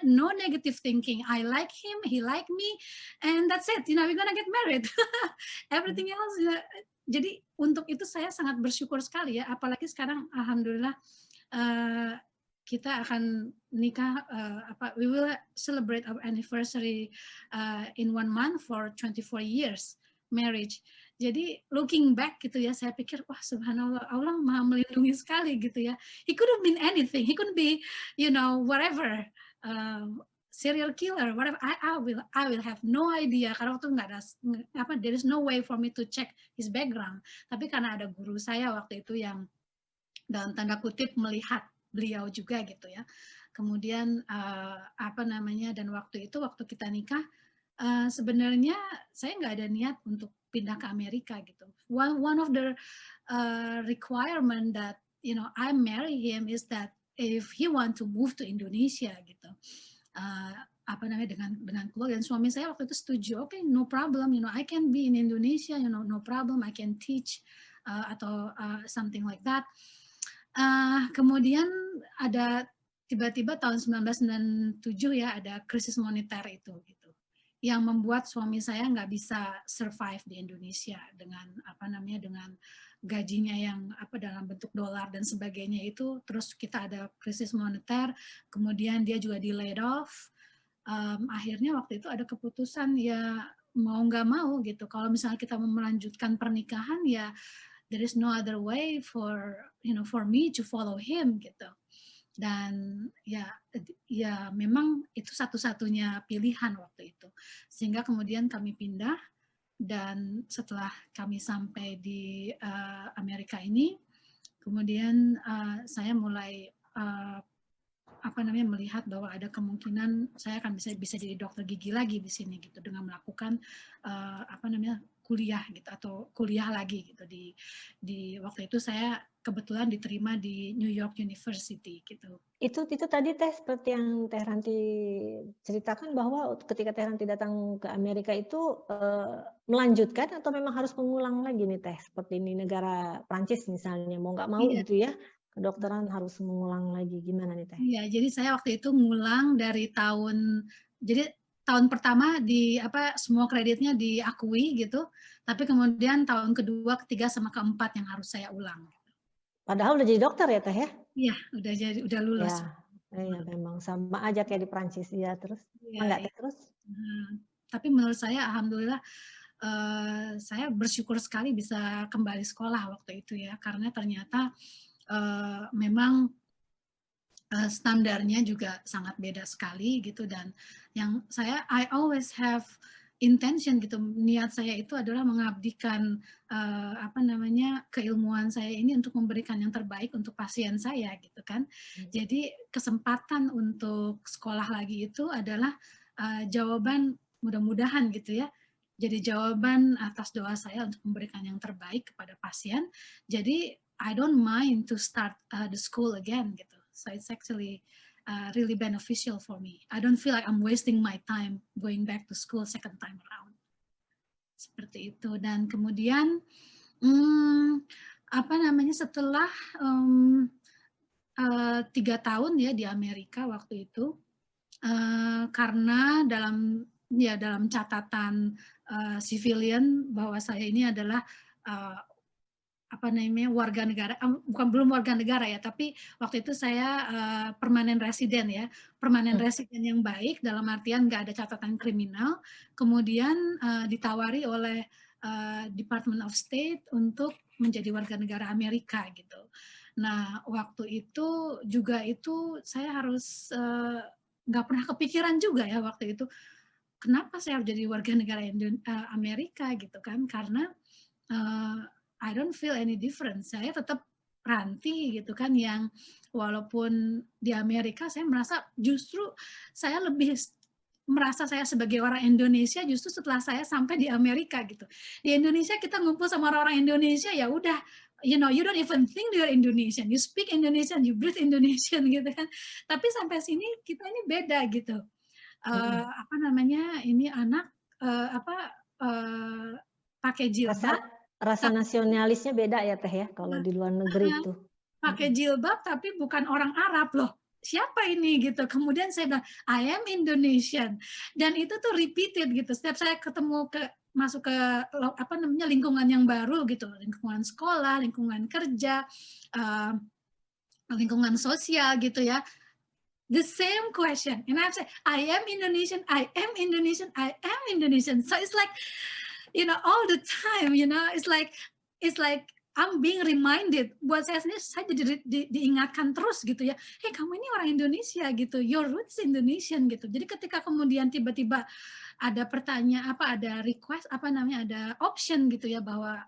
no negative thinking. I like him, he like me, and that's it. We're gonna get married. Everything else jadi untuk itu saya sangat bersyukur sekali ya, apalagi sekarang alhamdulillah kita akan nikah, we will celebrate our anniversary in 1 month for 24 years marriage. Jadi looking back gitu ya, saya pikir wah subhanallah, Allah maha melindungi sekali gitu ya. He could have been anything, he could be whatever, serial killer, whatever. I will have no idea karena waktu nggak ada there is no way for me to check his background. Tapi karena ada guru saya waktu itu yang dalam tanda kutip melihat beliau juga gitu ya. Kemudian dan waktu kita nikah, sebenarnya saya nggak ada niat untuk pindah ke Amerika gitu. One of the requirement that I marry him is that if he want to move to Indonesia gitu, dengan keluarga, dan suami saya waktu itu setuju. Okay, no problem, I can be in Indonesia, no problem, I can teach atau something like that. Kemudian ada tiba-tiba tahun 1997 ya, ada krisis moneter itu gitu, yang membuat suami saya nggak bisa survive di Indonesia dengan dengan gajinya yang dalam bentuk dolar dan sebagainya itu. Terus kita ada krisis moneter, kemudian dia juga di laid off. Akhirnya waktu itu ada keputusan ya mau nggak mau gitu, kalau misalnya kita mau melanjutkan pernikahan ya there is no other way for me to follow him gitu. Dan ya memang itu satu-satunya pilihan waktu itu. Sehingga kemudian kami pindah, dan setelah kami sampai di Amerika ini, kemudian saya mulai melihat bahwa ada kemungkinan saya akan bisa jadi dokter gigi lagi di sini gitu, dengan melakukan kuliah gitu, atau kuliah lagi gitu di waktu itu saya kebetulan diterima di New York University gitu. Itu tadi Teh, seperti yang Teh Ranti ceritakan bahwa ketika Teh Ranti datang ke Amerika itu melanjutkan atau memang harus mengulang lagi nih Teh, seperti di negara Prancis misalnya, mau nggak mau gitu ya, kedokteran harus mengulang lagi, gimana nih Teh? Iya, jadi saya waktu itu ngulang dari tahun pertama semua kreditnya diakui gitu, tapi kemudian tahun kedua, ketiga, sama keempat yang harus saya ulang. Padahal udah jadi dokter ya Teh ya? Iya, udah lulus. Ya, iya memang sama aja kayak di Prancis ya. Terus enggak Teh terus? Tapi menurut saya alhamdulillah saya bersyukur sekali bisa kembali sekolah waktu itu ya, karena ternyata memang standarnya juga sangat beda sekali gitu. Dan yang I always have intention gitu, niat saya itu adalah mengabdikan keilmuan saya ini untuk memberikan yang terbaik untuk pasien saya gitu kan. Jadi kesempatan untuk sekolah lagi itu adalah jawaban, mudah-mudahan gitu ya, jadi jawaban atas doa saya untuk memberikan yang terbaik kepada pasien. Jadi I don't mind to start the school again gitu. So it's actually really beneficial for me. I don't feel like I'm wasting my time going back to school second time around. Seperti itu. Dan kemudian setelah 3 tahun ya di Amerika waktu itu, karena dalam catatan civilian bahwa saya ini adalah warga negara, belum warga negara ya, tapi waktu itu saya permanen residen ya, permanen residen yang baik dalam artian nggak ada catatan kriminal, kemudian ditawari oleh Department of State untuk menjadi warga negara Amerika gitu. Nah waktu itu juga saya harus nggak pernah kepikiran juga ya waktu itu, kenapa saya harus jadi warga negara Amerika gitu kan, karena I don't feel any difference. Saya tetap Ranti gitu kan, yang walaupun di Amerika saya merasa justru saya lebih merasa saya sebagai orang Indonesia justru setelah saya sampai di Amerika gitu. Di Indonesia kita ngumpul sama orang Indonesia, ya udah, you don't even think you're Indonesian, you speak Indonesian, you breathe Indonesian gitu kan. Tapi sampai sini kita ini beda gitu. Ini anak pakai jilbab. Rasa nasionalisnya beda ya Teh ya, kalau di luar negeri itu. Pakai jilbab tapi bukan orang Arab loh. Siapa ini gitu. Kemudian saya bilang, I am Indonesian. Dan itu tuh repeated gitu. Setiap saya masuk ke lingkungan yang baru gitu, lingkungan sekolah, lingkungan kerja, lingkungan sosial gitu ya. The same question, and I say, I am Indonesian, I am Indonesian, I am Indonesian. So it's like, all the time, it's like I'm being reminded. Buat saya sendiri, saya jadi diingatkan terus gitu ya. Hey, kamu ini orang Indonesia gitu, your roots Indonesian gitu. Jadi ketika kemudian tiba-tiba ada pertanyaan, ada request, ada option gitu ya, bahwa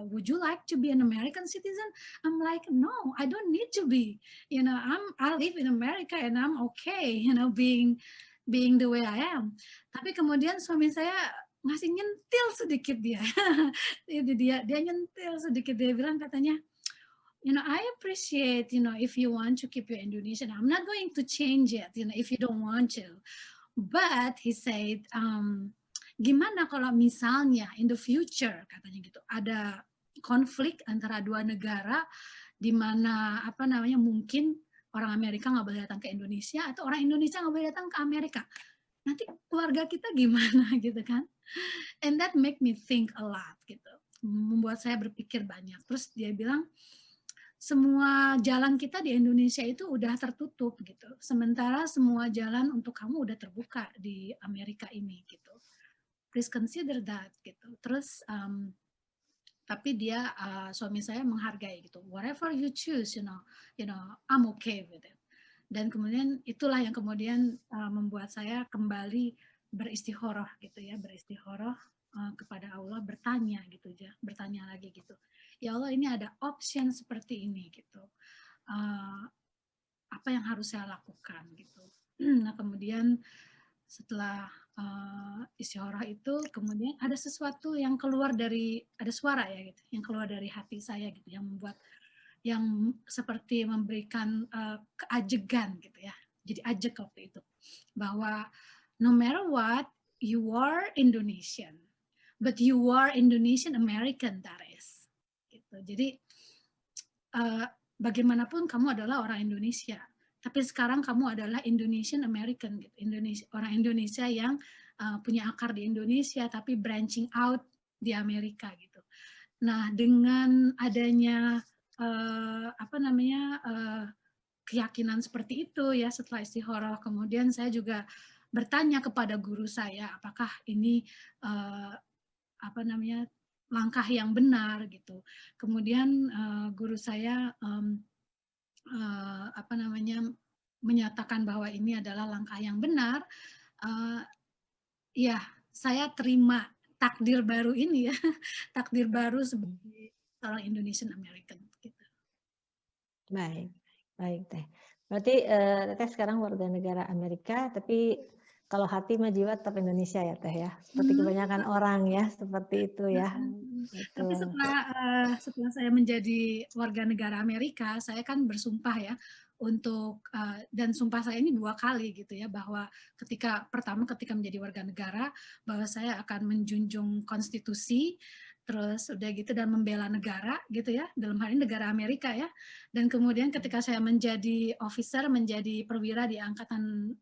would you like to be an American citizen? I'm like, no, I don't need to be. I live in America and I'm okay, being the way I am. Tapi kemudian suami saya ngasih nyentil sedikit dia. dia nyentil sedikit, dia bilang katanya, I appreciate, if you want to keep your Indonesian, I'm not going to change it, if you don't want to. But he said, gimana kalau misalnya in the future, katanya gitu, ada konflik antara dua negara di mana mungkin orang Amerika nggak boleh datang ke Indonesia atau orang Indonesia nggak boleh datang ke Amerika. Nanti keluarga kita gimana gitu kan? And that make me think a lot gitu. Membuat saya berpikir banyak. Terus dia bilang, semua jalan kita di Indonesia itu udah tertutup gitu. Sementara semua jalan untuk kamu udah terbuka di Amerika ini gitu. Please consider that gitu. Terus tapi dia suami saya menghargai gitu. Whatever you choose, I'm okay with it. Dan kemudian itulah yang kemudian membuat saya kembali beristikharah gitu ya, beristikharah kepada Allah, bertanya gitu ya, bertanya lagi gitu. Ya Allah, ini ada option seperti ini gitu. Apa yang harus saya lakukan gitu. Nah, kemudian setelah istikharah itu, kemudian ada sesuatu yang keluar dari, ada suara ya gitu, yang keluar dari hati saya gitu, yang membuat, yang seperti memberikan keajegan gitu ya. Jadi ajeg waktu itu, bahwa no matter what, you are Indonesian, but you are Indonesian American, that is. Gitu. Jadi bagaimanapun kamu adalah orang Indonesia, tapi sekarang kamu adalah Indonesian American, gitu. Orang Indonesia yang punya akar di Indonesia, tapi branching out di Amerika gitu. Nah, dengan adanya keyakinan seperti itu ya, setelah istikharah, kemudian saya juga bertanya kepada guru saya, apakah ini langkah yang benar gitu. Kemudian guru saya menyatakan bahwa ini adalah langkah yang benar. Ya, saya terima takdir baru ini ya, takdir baru sebagai seorang Indonesian American gitu. Baik, baik Teh. Berarti Teh sekarang warga negara Amerika, tapi kalau hati mah jiwa tetap Indonesia ya Teh ya. Seperti kebanyakan orang ya, seperti itu ya. Tapi setelah saya menjadi warga negara Amerika, saya kan bersumpah ya untuk, dan sumpah saya ini 2 kali gitu ya, bahwa ketika menjadi warga negara, bahwa saya akan menjunjung konstitusi, terus udah gitu, dan membela negara gitu ya, dalam hal ini negara Amerika ya. Dan kemudian ketika saya menjadi officer, menjadi perwira di Angkatan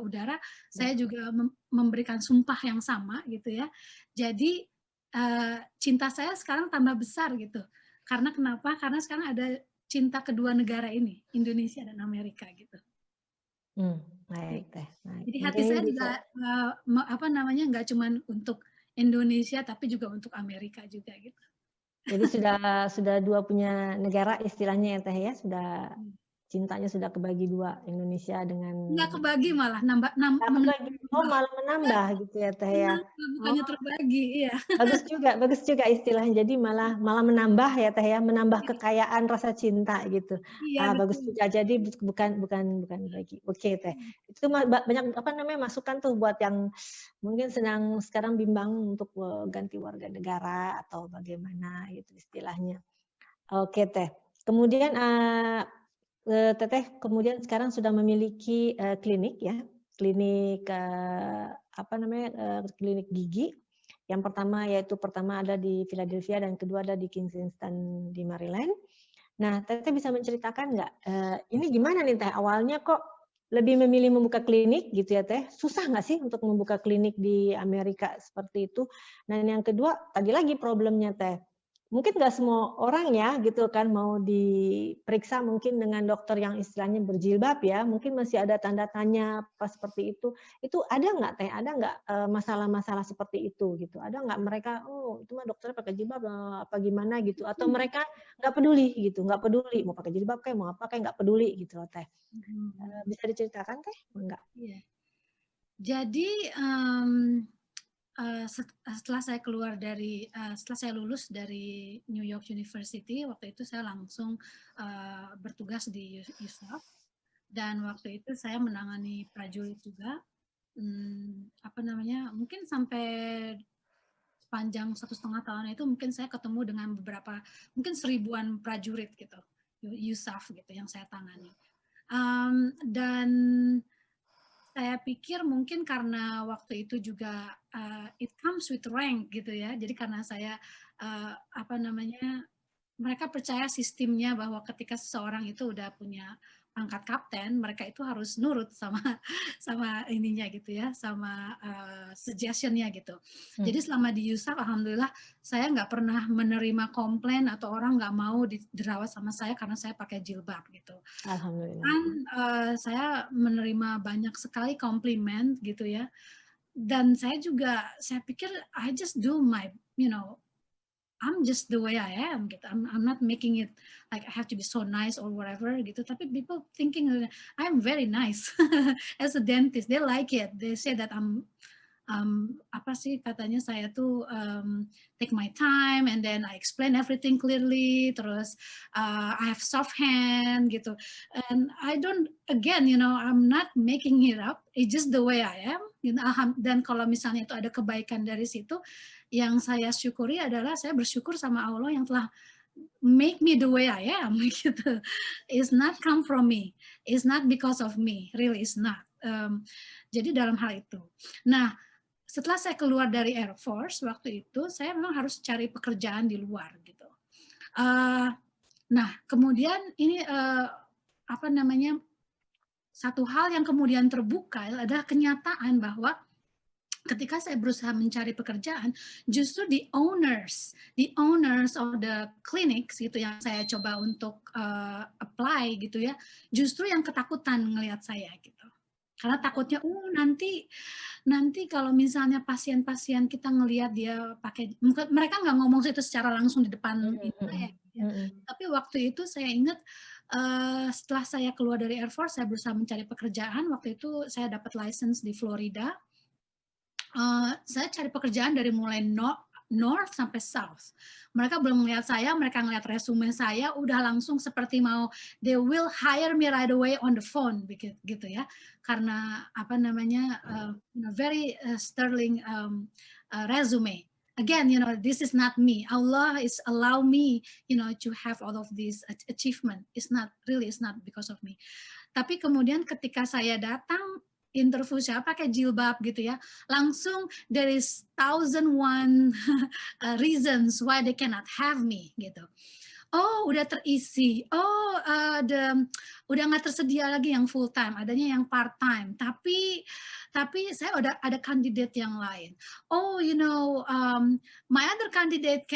Udara, saya juga memberikan sumpah yang sama gitu ya. Jadi cinta saya sekarang tambah besar gitu. Karena kenapa? Karena sekarang ada cinta kedua negara ini, Indonesia dan Amerika gitu. Baik Teh. Jadi hati saya juga nggak cuma untuk Indonesia, tapi juga untuk Amerika juga gitu. Jadi sudah 2 punya negara istilahnya ya Teh ya, sudah cintanya sudah kebagi 2, Indonesia dengan, nggak kebagi, malah malah menambah gitu ya Teh ya. Bukannya terbagi, iya. Bagus juga istilahnya. Jadi malah menambah ya Teh ya, menambah kekayaan rasa cinta gitu. Iya, bagus juga. Jadi bukan bagi. Oke Teh. Itu banyak masukan tuh buat yang mungkin sekarang bimbang untuk ganti warga negara atau bagaimana gitu istilahnya. Oke Teh. Kemudian Teteh kemudian sekarang sudah memiliki klinik ya, klinik klinik gigi. Yang pertama ada di Philadelphia dan kedua ada di Kingston di Maryland. Nah, Teteh bisa menceritakan nggak, ini gimana nih Teh, awalnya kok lebih memilih membuka klinik gitu ya Teh? Susah nggak sih untuk membuka klinik di Amerika seperti itu? Dan yang kedua, tadi lagi problemnya Teh, mungkin nggak semua orang ya gitu kan mau diperiksa mungkin dengan dokter yang istilahnya berjilbab ya, mungkin masih ada tanda tanya apa seperti itu. Itu ada nggak Teh? Ada nggak, masalah-masalah seperti itu gitu? Ada nggak mereka, "Oh itu mah dokternya pakai jilbab, apa gimana," gitu? Atau mereka nggak peduli gitu, nggak peduli mau pakai jilbab kayak mau apa kayak nggak peduli gitu loh Teh. Bisa diceritakan Teh? Enggak? Iya. Jadi, setelah saya keluar dari setelah saya lulus dari New York University, waktu itu saya langsung bertugas di USAF, dan waktu itu saya menangani prajurit juga. Apa namanya, mungkin sampai sepanjang 1,5 tahun itu mungkin saya ketemu dengan beberapa, mungkin 1000-an prajurit gitu, USAF gitu yang saya tangani. Dan saya pikir mungkin karena waktu itu juga it comes with rank gitu ya. Jadi karena saya apa namanya, mereka percaya sistemnya bahwa ketika seseorang itu udah punya pangkat kapten, mereka itu harus nurut sama sama ininya gitu ya, sama suggestion-nya gitu. Jadi selama di USAF, alhamdulillah saya nggak pernah menerima komplain atau orang nggak mau dirawat sama saya karena saya pakai jilbab gitu. Alhamdulillah. Kan saya menerima banyak sekali komplimen gitu ya. Dan saya pikir I just do my, I'm just the way I am gitu. I'm not making it like I have to be so nice or whatever gitu. Tapi people thinking I'm very nice as a dentist. They like it. They say that apa sih katanya, saya tuh take my time and then I explain everything clearly. Terus I have soft hand gitu. And I don't, again, I'm not making it up. It's just the way I am. Dan kalau misalnya itu ada kebaikan dari situ, yang saya syukuri adalah saya bersyukur sama Allah yang telah make me the way I am gitu. It's not come from me. It's not because of me. Really, it's not. Jadi dalam hal itu. Nah, setelah saya keluar dari Air Force waktu itu, saya memang harus cari pekerjaan di luar gitu. Nah, kemudian ini apa namanya, satu hal yang kemudian terbuka adalah kenyataan bahwa ketika saya berusaha mencari pekerjaan, justru the owners of the clinics gitu yang saya coba untuk apply gitu ya, justru yang ketakutan ngelihat saya gitu. Karena takutnya, nanti kalau misalnya pasien-pasien kita ngelihat dia pakai, mereka nggak ngomong itu secara langsung di depan saya, ya. Tapi waktu itu saya ingat setelah saya keluar dari Air Force, saya berusaha mencari pekerjaan. Waktu itu saya dapat license di Florida. Saya cari pekerjaan dari mulai north sampai south. Mereka belum melihat saya, mereka ngelihat resume saya, udah langsung seperti mau they will hire me right away on the phone gitu ya. Karena apa namanya, very sterling resume. Again, this is not me. Allah is allow me, to have all of this achievement. It's not because of me. Tapi kemudian ketika saya datang interview, saya pakai jilbab gitu ya, langsung there is 1001 reasons why they cannot have me gitu. Oh, udah terisi. Oh, udah nggak tersedia lagi yang full time, adanya yang part time. Tapi saya udah ada kandidat yang lain. Oh, my other candidate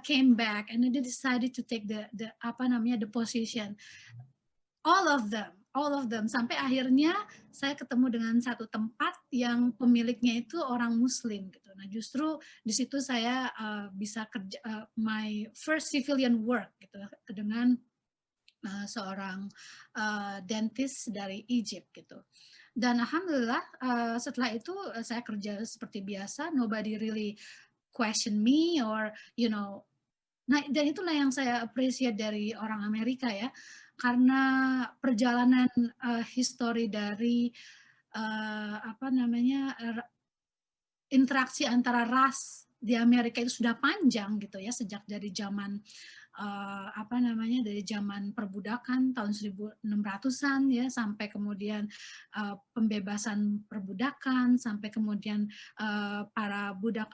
came back and they decided to take the position. All of them sampai akhirnya saya ketemu dengan satu tempat yang pemiliknya itu orang Muslim gitu. Nah, justru di situ saya bisa kerja my first civilian work gitu dengan seorang dentist dari Egypt gitu. Dan alhamdulillah setelah itu saya kerja seperti biasa, nobody really question me or Nah, dan itulah yang saya appreciate dari orang Amerika ya. Karena perjalanan history dari interaksi antara ras di Amerika itu sudah panjang gitu ya, sejak dari zaman dari zaman perbudakan tahun 1600-an ya, sampai kemudian pembebasan perbudakan, sampai kemudian para budak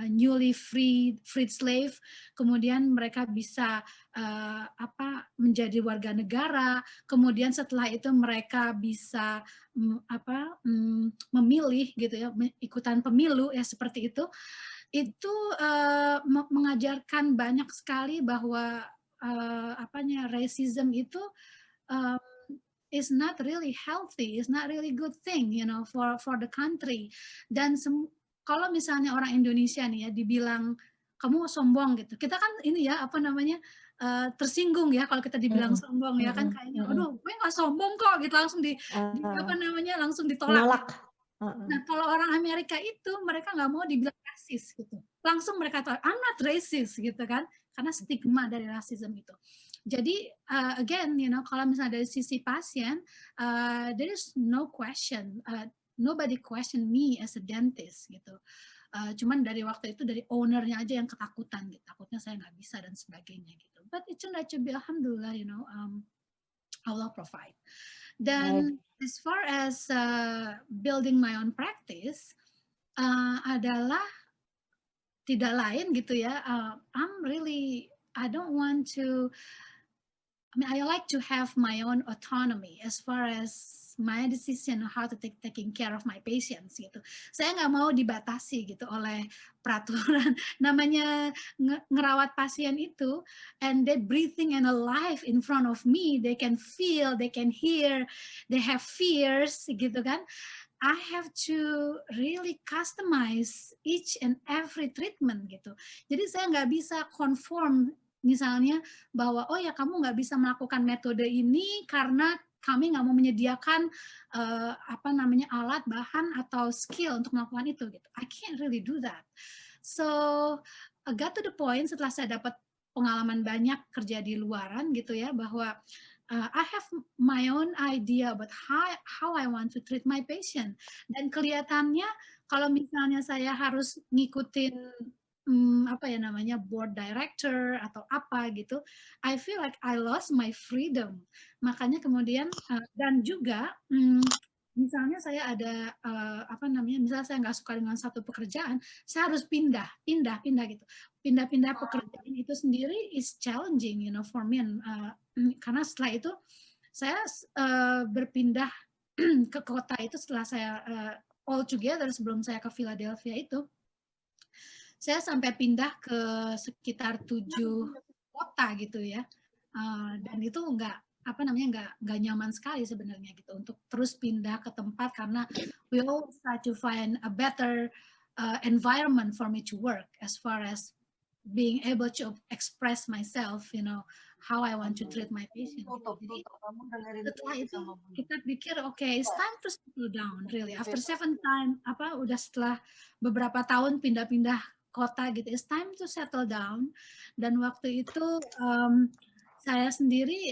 newly freed slave, kemudian mereka bisa menjadi warga negara, kemudian setelah itu mereka bisa memilih gitu ya, ikutan pemilu ya, seperti itu. itu mengajarkan banyak sekali bahwa racism itu um, is not really healthy, is not really good thing, you know, for the country. Dan kalau misalnya orang Indonesia nih ya dibilang kamu sombong gitu, kita kan ini ya apa namanya tersinggung ya kalau kita dibilang sombong ya kan kayaknya, aduh gue nggak sombong kok gitu langsung di apa namanya langsung ditolak. Menolak. Nah, kalau orang Amerika itu mereka nggak mau dibilang rasis gitu. Langsung mereka tahu, I'm not racist gitu kan, karena stigma dari rasisme itu. Jadi again, you know, kalau misalnya dari sisi pasien, there is no question, nobody question me as a dentist gitu. Cuman dari waktu itu dari ownernya aja yang ketakutan gitu, takutnya saya nggak bisa dan sebagainya gitu. But it turned out to be alhamdulillah, you know, Allah provide. Dan as far as building my own practice adalah tidak lain gitu ya. I don't want to. I like to have my own autonomy as far as my decision how to taking care of my patients gitu. Saya nggak mau dibatasi gitu oleh peraturan. Namanya ngerawat pasien itu, and they breathing and alive in front of me. They can feel, they can hear, they have fears gitu kan. I have to really customize each and every treatment gitu. Jadi saya nggak bisa conform misalnya bahwa oh ya kamu nggak bisa melakukan metode ini karena kami nggak mau menyediakan alat, bahan atau skill untuk melakukan itu gitu. I can't really do that. So I got to the point setelah saya dapat pengalaman banyak kerja di luaran gitu ya bahwa I have my own idea about how I want to treat my patient. Dan kelihatannya kalau misalnya saya harus ngikutin board director atau apa gitu, I feel like I lost my freedom. Makanya kemudian dan juga misalnya saya ada misalnya saya nggak suka dengan satu pekerjaan, saya harus pindah gitu. Pindah pekerjaan itu sendiri is challenging, you know, for me. Karena setelah itu saya berpindah ke kota itu setelah saya all together sebelum saya ke Philadelphia itu. Saya sampai pindah ke sekitar 7 kota gitu ya, dan itu nggak nyaman sekali sebenarnya gitu untuk terus pindah ke tempat karena we always try to find a better environment for me to work as far as being able to express myself, you know, how I want to treat my patient. Jadi setelah itu kita pikir, okay, it's time to settle down, really. After 7 time, udah setelah beberapa tahun pindah-pindah kota gitu, it's time to settle down. Dan waktu itu saya sendiri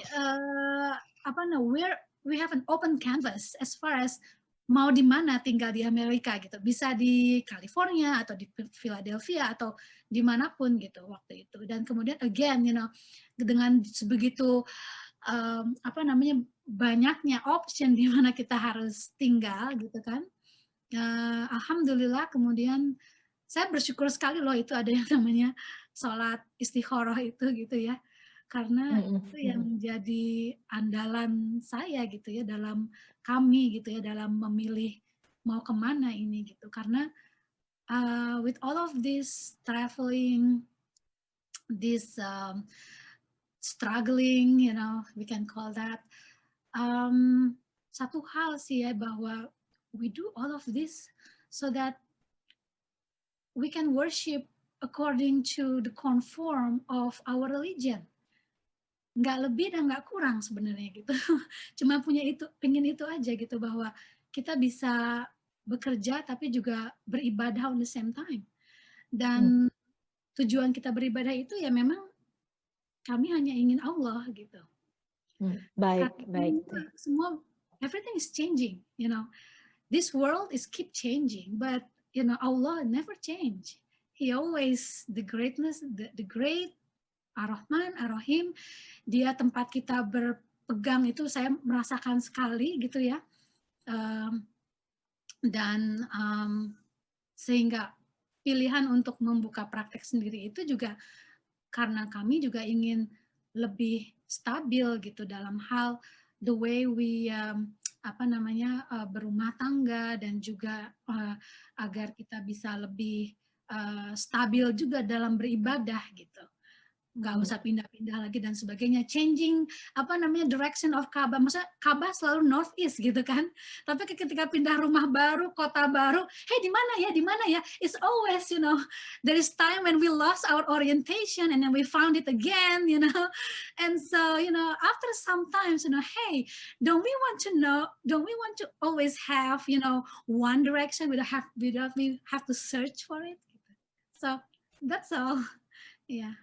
we have an open canvas as far as mau di mana tinggal di Amerika gitu, bisa di California atau di Philadelphia atau dimanapun gitu waktu itu. Dan kemudian again, you know, dengan sebegitu banyaknya option di mana kita harus tinggal gitu kan. Alhamdulillah kemudian saya bersyukur sekali loh itu ada yang namanya sholat istikharah itu gitu ya. Karena itu yang menjadi andalan saya gitu ya dalam kami gitu ya dalam memilih mau kemana ini gitu. Karena with all of this traveling, this struggling, you know, we can call that. Satu hal sih ya bahwa we do all of this so that we can worship according to the conform of our religion. Nggak lebih dan nggak kurang sebenarnya gitu. Cuma pengen itu aja gitu bahwa kita bisa bekerja tapi juga beribadah on the same time. Dan tujuan kita beribadah itu ya memang kami hanya ingin Allah gitu. Baik. Semua everything is changing, you know. This world is keep changing, but you know Allah never change. He always the greatness, the great Ar-Rahman, Ar-Rahim. Dia tempat kita berpegang itu saya merasakan sekali gitu ya. Dan sehingga pilihan untuk membuka praktek sendiri itu juga karena kami juga ingin lebih stabil gitu dalam hal the way we berumah tangga dan juga agar kita bisa lebih stabil juga dalam beribadah gitu. Nggak usah pindah-pindah lagi dan sebagainya. Changing direction of Ka'bah. Maksudnya Ka'bah selalu northeast gitu kan. Tapi ketika pindah rumah baru, kota baru, hey di mana ya? It's always, there is time when we lost our orientation and then we found it again, And so, after sometimes, hey, don't we want to always have, one direction without we have to search for it? So that's all. Yeah.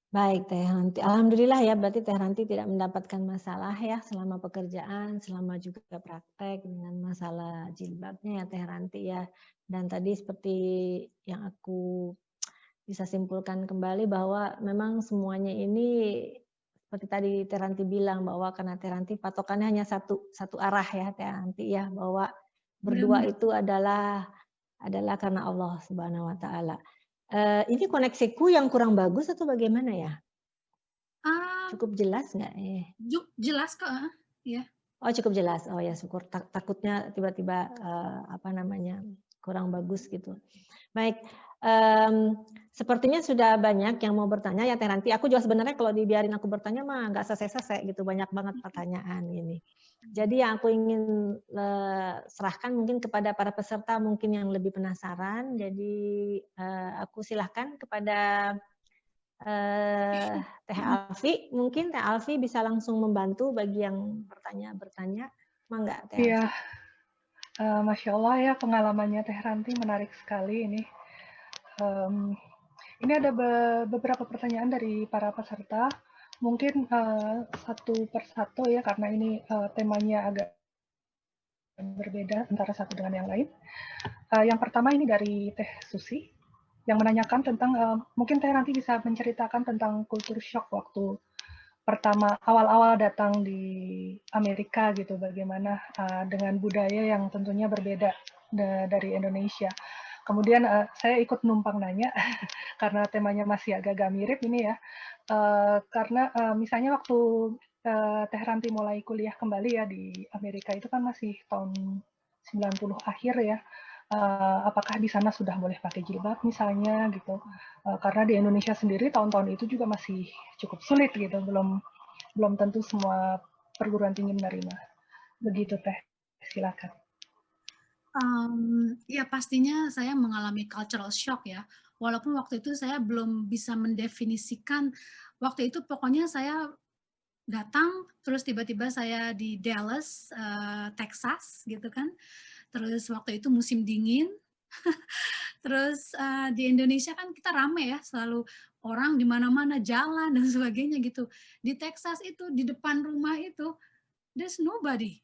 Baik Teh Ranti, alhamdulillah ya berarti Teh Ranti tidak mendapatkan masalah ya selama pekerjaan, selama juga praktek dengan masalah jilbabnya ya Teh Ranti ya. Dan tadi seperti yang aku bisa simpulkan kembali bahwa memang semuanya ini seperti tadi Teh Ranti bilang bahwa karena Teh Ranti patokannya hanya satu arah ya Teh Ranti ya, bahwa berdua itu adalah karena Allah Subhanahu wa taala. Ini koneksiku yang kurang bagus atau bagaimana ya? Cukup jelas nggak? Jelas kok, ya. Oh cukup jelas. Oh ya syukur. Takutnya tiba-tiba kurang bagus gitu. Baik. Sepertinya sudah banyak yang mau bertanya ya Teh Ranti. Aku juga sebenarnya kalau dibiarin aku bertanya mah nggak selesai-selesai gitu. Banyak banget pertanyaan ini. Jadi yang aku ingin serahkan mungkin kepada para peserta mungkin yang lebih penasaran. Jadi aku silahkan kepada Teh Alfi. Mungkin Teh Alfi bisa langsung membantu bagi yang bertanya. Mangga Teh Alfi. Iya, Masya Allah ya pengalamannya Teh Ranti menarik sekali ini. Ini ada beberapa pertanyaan dari para peserta. Mungkin satu persatu ya karena ini temanya agak berbeda antara satu dengan yang lain. Yang pertama ini dari Teh Susi yang menanyakan tentang mungkin Teh Ranti bisa menceritakan tentang kultur shock waktu pertama awal-awal datang di Amerika gitu, bagaimana dengan budaya yang tentunya berbeda dari Indonesia. Kemudian saya ikut numpang nanya karena temanya masih agak-agak mirip ini ya. Karena misalnya waktu Teh Ranti mulai kuliah kembali ya di Amerika itu kan masih tahun 90 akhir ya. Apakah di sana sudah boleh pakai jilbab misalnya gitu. Karena di Indonesia sendiri tahun-tahun itu juga masih cukup sulit gitu, belum tentu semua perguruan tinggi menerima. Begitu Teh, silakan. Ya pastinya saya mengalami cultural shock ya. Walaupun waktu itu saya belum bisa mendefinisikan, waktu itu pokoknya saya datang, terus tiba-tiba saya di Dallas, Texas gitu kan. Terus waktu itu musim dingin. Terus di Indonesia kan kita rame ya, selalu orang di mana-mana jalan dan sebagainya gitu. Di Texas itu, di depan rumah itu, there's nobody.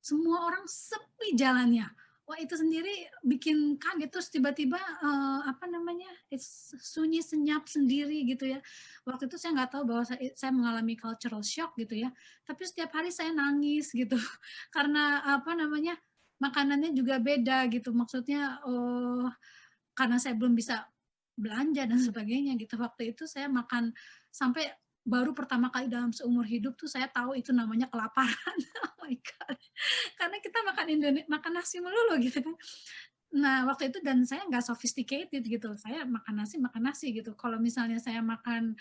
Semua orang sepi jalannya. Wah itu sendiri bikin kaget, terus tiba-tiba sunyi senyap sendiri gitu ya. Waktu itu saya nggak tahu bahwa saya mengalami cultural shock gitu ya. Tapi setiap hari saya nangis gitu karena makanannya juga beda gitu. Maksudnya karena saya belum bisa belanja dan sebagainya gitu. Waktu itu saya makan sampai baru pertama kali dalam seumur hidup tuh saya tahu itu namanya kelaparan. Oh my God. Karena kita makan nasi melulu gitu kan. Nah waktu itu dan saya nggak sophisticated gitu. Saya makan nasi gitu. Kalau misalnya saya makan,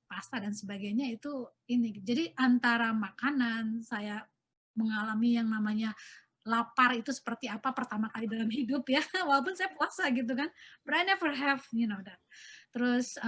pasta dan sebagainya itu ini. Jadi antara makanan saya mengalami yang namanya lapar itu seperti apa pertama kali dalam hidup ya. Walaupun saya puasa gitu kan. But I never have, that. Terus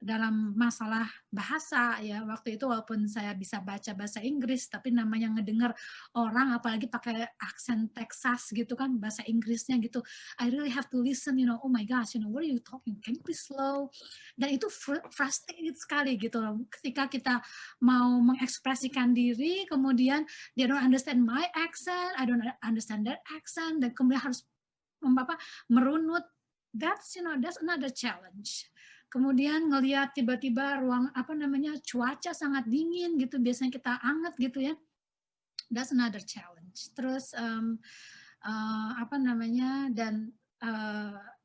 dalam masalah bahasa ya waktu itu walaupun saya bisa baca bahasa Inggris tapi namanya ngedengar orang apalagi pakai aksen Texas gitu kan bahasa Inggrisnya gitu I really have to listen oh my gosh what are you talking, can you please slow, dan itu frustrated sekali gitu loh ketika kita mau mengekspresikan diri kemudian they don't understand my accent, I don't understand their accent, dan kemudian harus merunut. That's another challenge. Kemudian ngelihat tiba-tiba ruang cuaca sangat dingin gitu, biasanya kita anget gitu ya. That's another challenge. Terus dan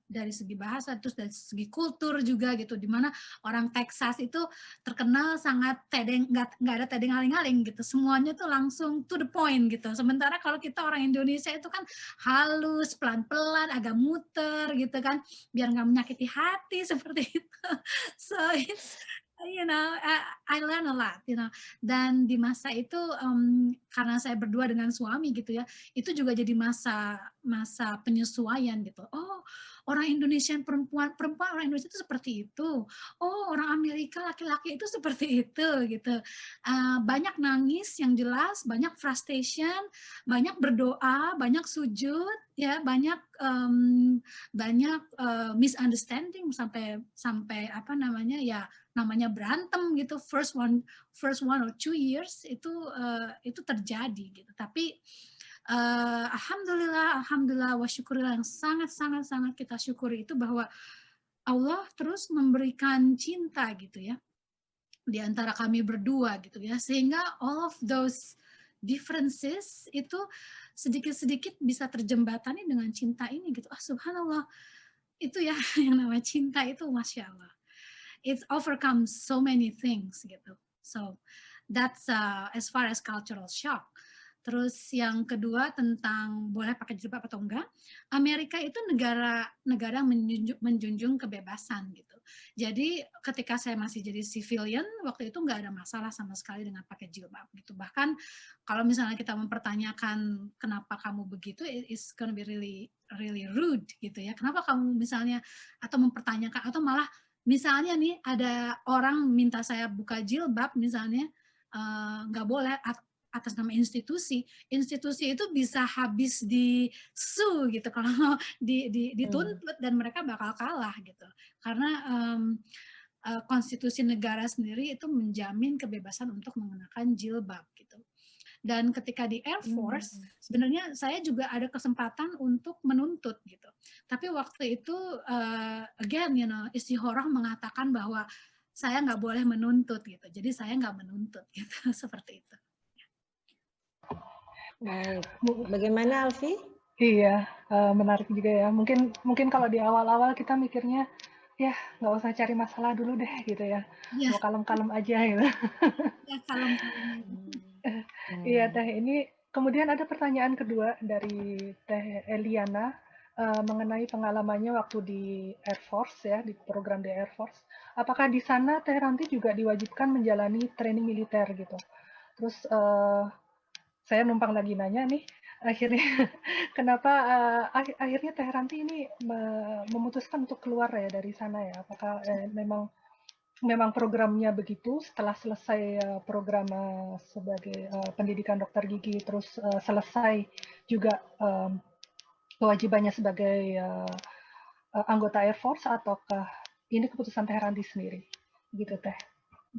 dari segi bahasa, terus dari segi kultur juga gitu, dimana orang Texas itu terkenal sangat nggak ada tedeng aling-aling gitu, semuanya tuh langsung to the point gitu. Sementara kalau kita orang Indonesia itu kan halus, pelan-pelan, agak muter gitu kan, biar nggak menyakiti hati seperti itu. So it's I learn a lot, Dan di masa itu karena saya berdua dengan suami gitu ya, itu juga jadi masa penyesuaian gitu. Oh, orang Indonesia perempuan orang Indonesia itu seperti itu. Oh, orang Amerika laki-laki itu seperti itu gitu. Banyak nangis yang jelas, banyak frustration, banyak berdoa, banyak sujud, ya banyak misunderstanding sampai apa namanya ya namanya berantem gitu first one or 2 years itu terjadi gitu. Tapi alhamdulillah wa syukurillah, yang sangat kita syukuri itu bahwa Allah terus memberikan cinta gitu ya di antara kami berdua gitu ya, sehingga all of those differences itu sedikit-sedikit bisa terjembatani dengan cinta ini gitu. Subhanallah, itu ya yang namanya cinta itu, Masya Allah. It overcomes so many things gitu. So that's as far as cultural shock. Terus yang kedua tentang boleh pakai jilbab atau enggak, Amerika itu negara menjunjung kebebasan gitu. Jadi ketika saya masih jadi civilian, waktu itu nggak ada masalah sama sekali dengan pakai jilbab gitu. Bahkan kalau misalnya kita mempertanyakan kenapa kamu begitu, it's gonna be really rude gitu ya. Kenapa kamu misalnya, atau mempertanyakan, atau malah misalnya nih ada orang minta saya buka jilbab misalnya, nggak boleh atas nama institusi itu bisa habis di sue gitu kalau dituntut, dan mereka bakal kalah gitu karena konstitusi negara sendiri itu menjamin kebebasan untuk mengenakan jilbab gitu. Dan ketika di Air Force, sebenarnya saya juga ada kesempatan untuk menuntut gitu. Tapi waktu itu, again, istihoroh mengatakan bahwa saya nggak boleh menuntut gitu. Jadi saya nggak menuntut gitu, seperti itu. Baik. Bagaimana Alfi? Iya, menarik juga ya. Mungkin kalau di awal-awal kita mikirnya, ya nggak usah cari masalah dulu deh gitu ya. Mau kalem-kalem aja gitu. Ya, kalem-kalem. Iya Teh, ini kemudian ada pertanyaan kedua dari Teh Eliana mengenai pengalamannya waktu di Air Force ya, di program di Air Force. Apakah di sana Teh Ranti juga diwajibkan menjalani training militer gitu? Terus saya numpang lagi nanya nih, akhirnya kenapa akhirnya Teh Ranti ini memutuskan untuk keluar ya dari sana ya? Apakah memang programnya begitu, setelah selesai program sebagai pendidikan dokter gigi, terus selesai juga kewajibannya sebagai anggota Air Force, ataukah ini keputusan Teh Ranti sendiri? Gitu Teh,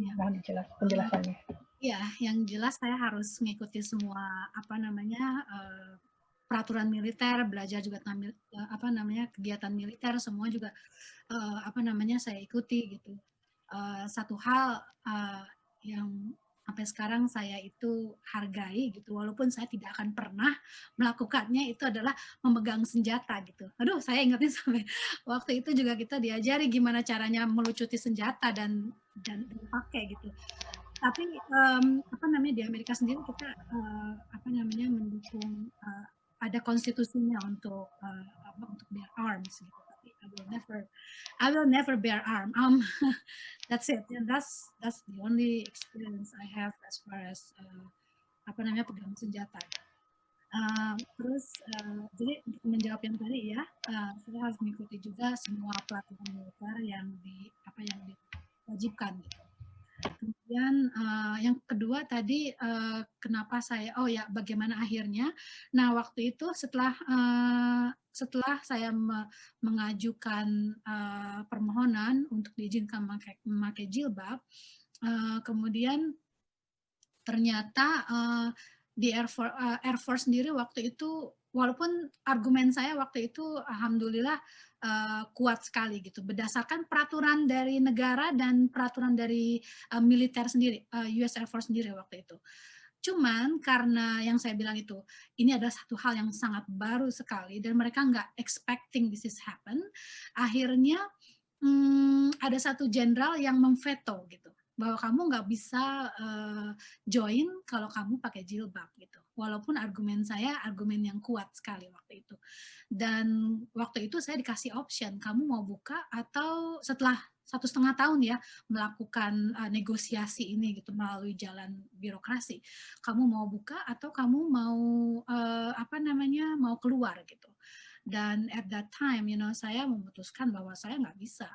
nah penjelasannya. Ya, yang jelas saya harus mengikuti semua peraturan militer, belajar juga kegiatan militer, semua juga saya ikuti gitu. Satu hal yang sampai sekarang saya itu hargai gitu, walaupun saya tidak akan pernah melakukannya, itu adalah memegang senjata gitu. Aduh, saya ingetin sampai waktu itu juga kita diajari gimana caranya melucuti senjata dan pakai gitu. Tapi di Amerika sendiri kita mendukung ada konstitusinya untuk bear arms gitu. Tapi I will never bear arm. That's it. And that's the only experience I have as far as pegang senjata. Jadi untuk menjawab yang tadi ya, saya harus mengikuti juga semua pelatihan militer yang diwajibkan gitu. Kemudian yang kedua tadi kenapa saya bagaimana akhirnya. Nah, waktu itu setelah saya mengajukan permohonan untuk diizinkan memakai jilbab, kemudian ternyata di Air Force sendiri waktu itu, walaupun argumen saya waktu itu alhamdulillah kuat sekali gitu, berdasarkan peraturan dari negara dan peraturan dari militer sendiri, US Air Force sendiri waktu itu. Cuman karena yang saya bilang itu, ini adalah satu hal yang sangat baru sekali dan mereka nggak expecting this is happen. Akhirnya ada satu jenderal yang memveto gitu, bahwa kamu nggak bisa join kalau kamu pakai jilbab gitu. Walaupun argumen saya argumen yang kuat sekali waktu itu. Dan waktu itu saya dikasih option, kamu mau buka atau setelah 1,5 tahun ya melakukan negosiasi ini gitu melalui jalan birokrasi, kamu mau buka atau kamu mau mau keluar gitu. Dan at that time, saya memutuskan bahwa saya nggak bisa.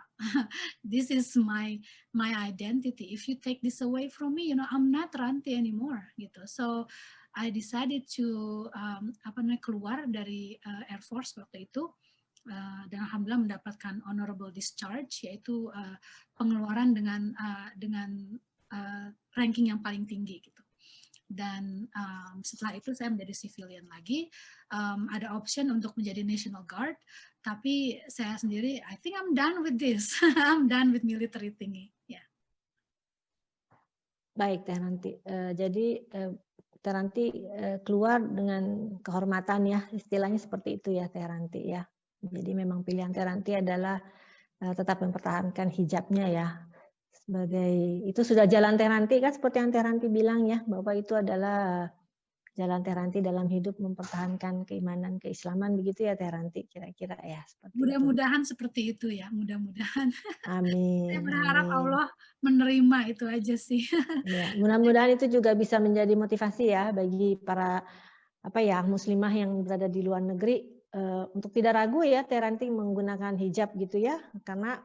This is my identity. If you take this away from me, I'm not Ranti anymore gitu. So I decided to keluar dari Air Force waktu itu. Dan alhamdulillah mendapatkan honorable discharge, yaitu pengeluaran dengan ranking yang paling tinggi gitu. Dan setelah itu saya menjadi civilian lagi. Ada option untuk menjadi National Guard, tapi saya sendiri I think I'm done with this. I'm done with military thingy. Yeah. Baik Teh Ranti. Jadi Teh Ranti keluar dengan kehormatan ya, istilahnya seperti itu ya Teh Ranti ya. Jadi memang pilihan Teh Ranti adalah tetap mempertahankan hijabnya ya. Sebagai itu sudah jalan Teh Ranti kan, seperti yang Teh Ranti bilang ya, bahwa itu adalah jalan Teh Ranti dalam hidup mempertahankan keimanan keislaman, begitu ya Teh Ranti kira-kira ya, seperti mudah-mudahan seperti itu ya, mudah-mudahan. Amin. Saya berharap Allah menerima itu aja sih. Ya, mudah-mudahan itu juga bisa menjadi motivasi ya bagi para muslimah yang berada di luar negeri untuk tidak ragu ya Teh Ranti menggunakan hijab gitu ya, karena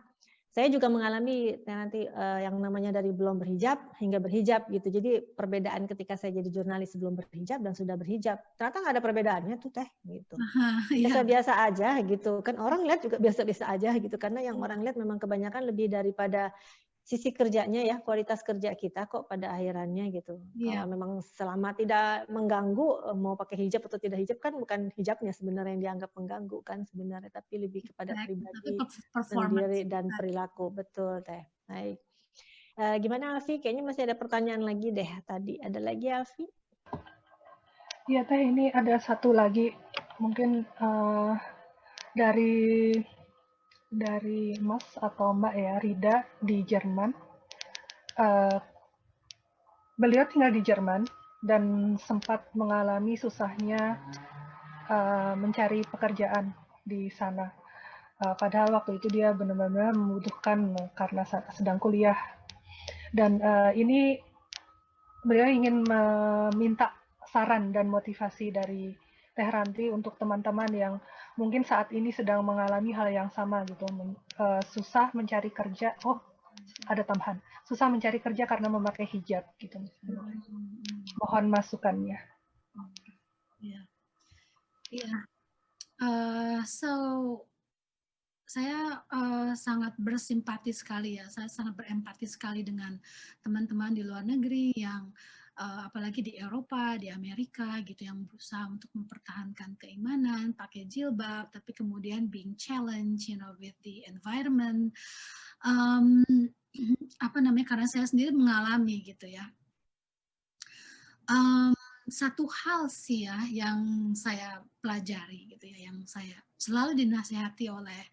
saya juga mengalami Teh Ranti yang namanya dari belum berhijab hingga berhijab gitu. Jadi perbedaan ketika saya jadi jurnalis sebelum berhijab dan sudah berhijab, ternyata nggak ada perbedaannya tuh Teh gitu. Biasa-biasa aja gitu kan, orang lihat juga biasa-biasa aja gitu, karena yang orang lihat memang kebanyakan lebih daripada sisi kerjanya ya, kualitas kerja kita kok pada akhirannya gitu. Kalau memang selama tidak mengganggu, mau pakai hijab atau tidak hijab kan bukan hijabnya sebenarnya yang dianggap mengganggu kan sebenarnya, tapi lebih kepada pribadi sendiri dan perilaku. Betul Teh. Baik. Gimana Alfi? Kayaknya masih ada pertanyaan lagi deh tadi. Ada lagi Alfi? Iya Teh, ini ada satu lagi mungkin dari Mas atau Mbak ya, Rida di Jerman. Beliau tinggal di Jerman dan sempat mengalami susahnya mencari pekerjaan di sana. Padahal waktu itu dia benar-benar membutuhkan karena sedang kuliah. Dan ini beliau ingin meminta saran dan motivasi dari Teh Ranti untuk teman-teman yang mungkin saat ini sedang mengalami hal yang sama gitu, susah mencari kerja. Oh, ada tambahan. Susah mencari kerja karena memakai hijab gitu. Mohon masukannya. So saya sangat bersimpati sekali ya, saya sangat berempati sekali dengan teman-teman di luar negeri yang apalagi di Eropa, di Amerika gitu, yang berusaha untuk mempertahankan keimanan, pakai jilbab, tapi kemudian being challenged, with the environment. Karena saya sendiri mengalami gitu ya. Satu hal sih ya yang saya pelajari gitu ya, yang saya selalu dinasihati oleh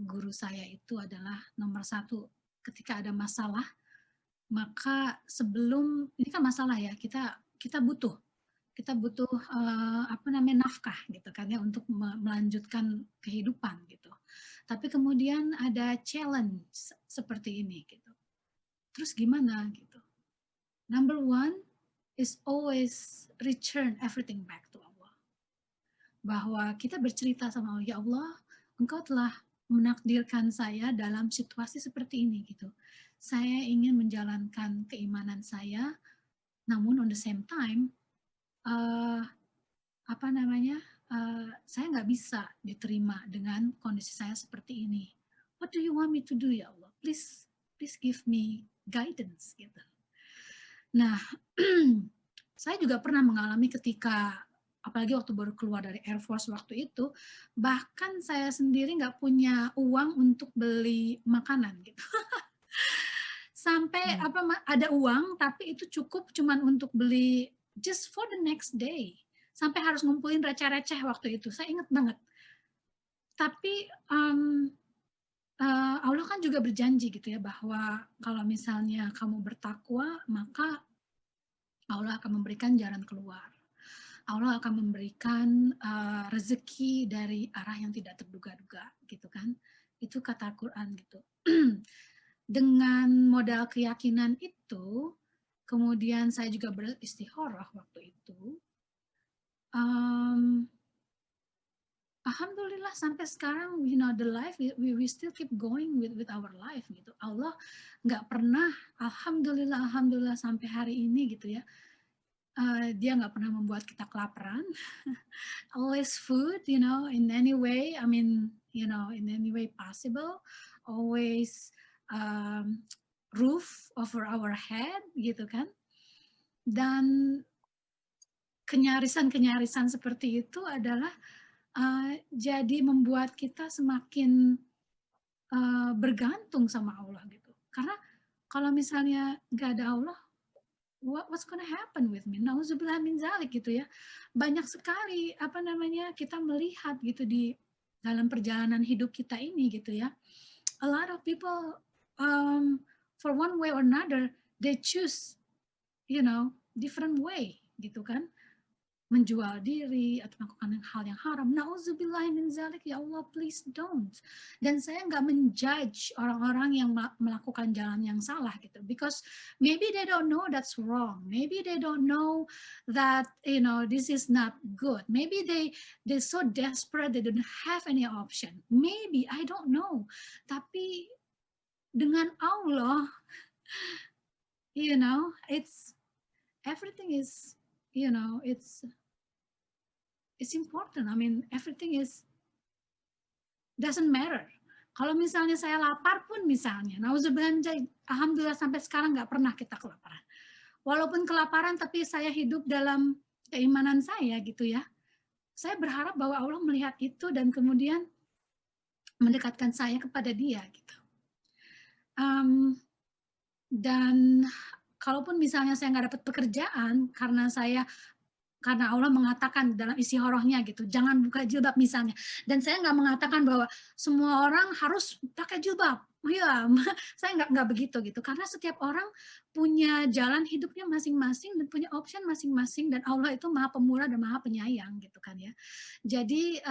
guru saya itu adalah nomor satu, ketika ada masalah, maka sebelum ini kan masalah ya, kita butuh nafkah gitu kan ya, untuk melanjutkan kehidupan gitu. Tapi kemudian ada challenge seperti ini gitu. Terus gimana gitu? Number one is always return everything back to Allah. Bahwa kita bercerita sama Allah, ya Allah, Engkau telah menakdirkan saya dalam situasi seperti ini gitu. Saya ingin menjalankan keimanan saya, namun on the same time, saya nggak bisa diterima dengan kondisi saya seperti ini. What do you want me to do ya Allah? Please give me guidance gitu. Nah, saya juga pernah mengalami ketika, apalagi waktu baru keluar dari Air Force waktu itu, bahkan saya sendiri nggak punya uang untuk beli makanan gitu. sampai ada uang tapi itu cukup cuman untuk beli just for the next day, sampai harus ngumpulin receh-receh waktu itu, saya ingat banget. Tapi Allah kan juga berjanji gitu ya, bahwa kalau misalnya kamu bertakwa, maka Allah akan memberikan jalan keluar. Allah akan memberikan rezeki dari arah yang tidak terduga-duga gitu kan. Itu kata Al-Quran gitu. Dengan modal keyakinan itu, kemudian saya juga beristikharah waktu itu. Alhamdulillah sampai sekarang, the life we still keep going with our life gitu. Allah nggak pernah, alhamdulillah sampai hari ini gitu ya. Dia nggak pernah membuat kita kelaparan. Always food, in any way. I mean, in any way possible. Always roof over our head, gitu kan. Dan kenyarisan seperti itu adalah jadi membuat kita semakin bergantung sama Allah gitu. Karena kalau misalnya nggak ada Allah, what's gonna happen with me? Nauzubillah min zalik gitu ya. Banyak sekali kita melihat gitu di dalam perjalanan hidup kita ini gitu ya. A lot of people for one way or another they choose different way gitu kan. Menjual diri atau melakukan hal yang haram. Nauzubillah min zalik, ya Allah please don't. Dan saya nggak menjudge orang-orang yang melakukan jalan yang salah gitu, because maybe they don't know that's wrong, maybe they don't know that this is not good, maybe they so desperate they don't have any option, maybe I don't know. Tapi dengan Allah, it's everything is it's important. I mean, everything doesn't matter. Kalau misalnya saya lapar pun misalnya, alhamdulillah sampai sekarang nggak pernah kita kelaparan. Walaupun kelaparan, tapi saya hidup dalam keimanan saya gitu ya. Saya berharap bahwa Allah melihat itu dan kemudian mendekatkan saya kepada Dia gitu. Dan kalaupun misalnya saya nggak dapat pekerjaan karena Allah mengatakan dalam isi horohnya gitu, jangan buka jilbab misalnya. Dan saya nggak mengatakan bahwa semua orang harus pakai jilbab. Ya, saya nggak begitu gitu. Karena setiap orang punya jalan hidupnya masing-masing dan punya option masing-masing. Dan Allah itu Maha Pemurah dan Maha Penyayang gitu kan ya. Jadi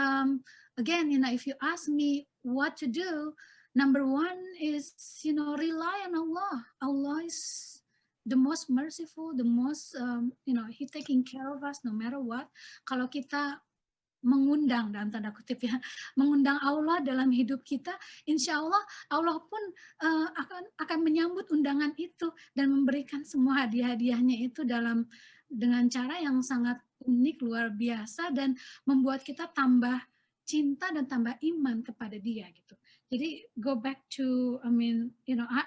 again, if you ask me what to do, number one is rely on Allah. Allah is the most merciful, the most, He taking care of us no matter what. Kalau kita mengundang dalam tanda kutip ya, mengundang Allah dalam hidup kita, insya Allah Allah pun akan menyambut undangan itu dan memberikan semua hadiah-hadiahnya itu dengan cara yang sangat unik, luar biasa, dan membuat kita tambah cinta dan tambah iman kepada Dia gitu. Jadi go back to,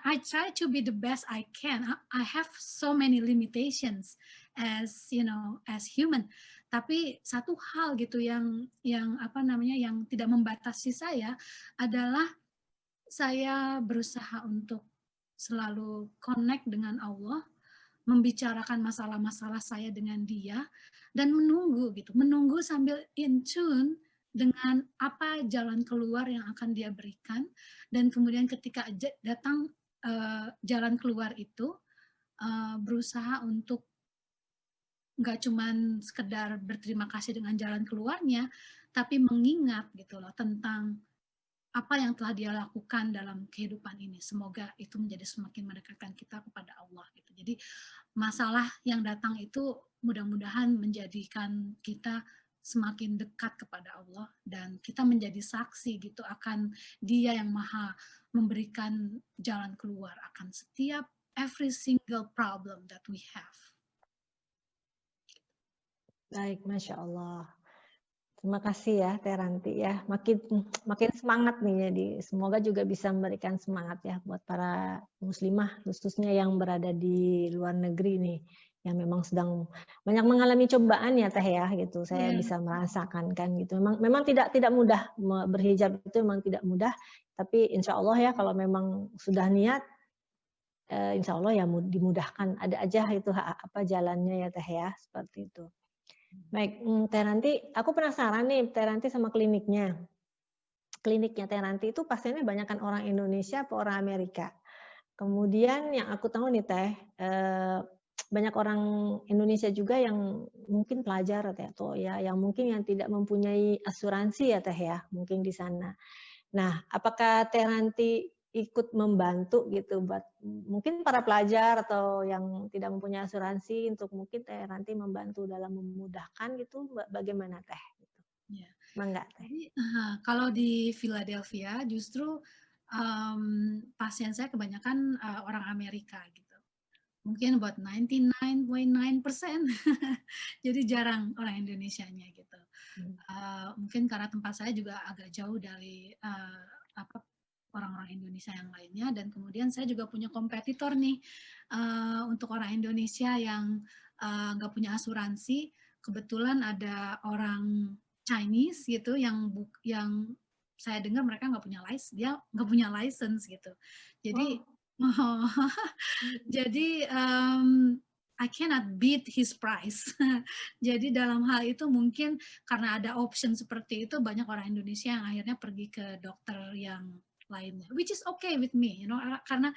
I try to be the best I can. I have so many limitations as human. Tapi satu hal gitu yang tidak membatasi saya adalah saya berusaha untuk selalu connect dengan Allah, membicarakan masalah-masalah saya dengan Dia, dan menunggu sambil in tune dengan apa jalan keluar yang akan Dia berikan, dan kemudian ketika datang jalan keluar itu berusaha untuk nggak cuman sekedar berterima kasih dengan jalan keluarnya, tapi mengingat gitu loh tentang apa yang telah Dia lakukan dalam kehidupan ini. Semoga itu menjadi semakin mendekatkan kita kepada Allah gitu. Jadi masalah yang datang itu mudah-mudahan menjadikan kita semakin dekat kepada Allah dan kita menjadi saksi gitu akan Dia yang Maha memberikan jalan keluar akan setiap every single problem that we have. Baik, Masya Allah. Terima kasih ya Teh Ranti ya. Makin semangat nih, jadi semoga juga bisa memberikan semangat ya buat para muslimah khususnya yang berada di luar negeri nih, yang memang sedang banyak mengalami cobaan ya Teh ya gitu. Saya bisa merasakan kan gitu. Memang tidak mudah berhijab, itu memang tidak mudah, tapi insya Allah ya kalau memang sudah niat insya Allah ya dimudahkan. Ada aja itu apa jalannya ya Teh ya, seperti itu. Baik, Teh Ranti, aku penasaran nih Teh Ranti sama kliniknya. Kliniknya Teh Ranti itu pasiennya banyakkan orang Indonesia atau orang Amerika? Kemudian yang aku tahu nih Teh, banyak orang Indonesia juga yang mungkin pelajar atau ya yang mungkin yang tidak mempunyai asuransi ya Teh ya, mungkin di sana. Nah, apakah Teh Ranti ikut membantu gitu buat mungkin para pelajar atau yang tidak mempunyai asuransi untuk mungkin Teh Ranti membantu dalam memudahkan gitu, bagaimana Teh? Ya. Mangga Teh. Jadi kalau di Philadelphia justru pasien saya kebanyakan orang Amerika gitu. Mungkin about 99.9%. Jadi jarang orang Indonesianya gitu. Mungkin karena tempat saya juga agak jauh dari orang-orang Indonesia yang lainnya, dan kemudian saya juga punya kompetitor nih untuk orang Indonesia yang nggak punya asuransi. Kebetulan ada orang Chinese gitu yang saya dengar mereka nggak punya license, dia nggak punya license gitu. Jadi jadi I cannot beat his price. Jadi dalam hal itu mungkin karena ada option seperti itu, banyak orang Indonesia yang akhirnya pergi ke dokter yang lainnya, which is okay with me, you know, karena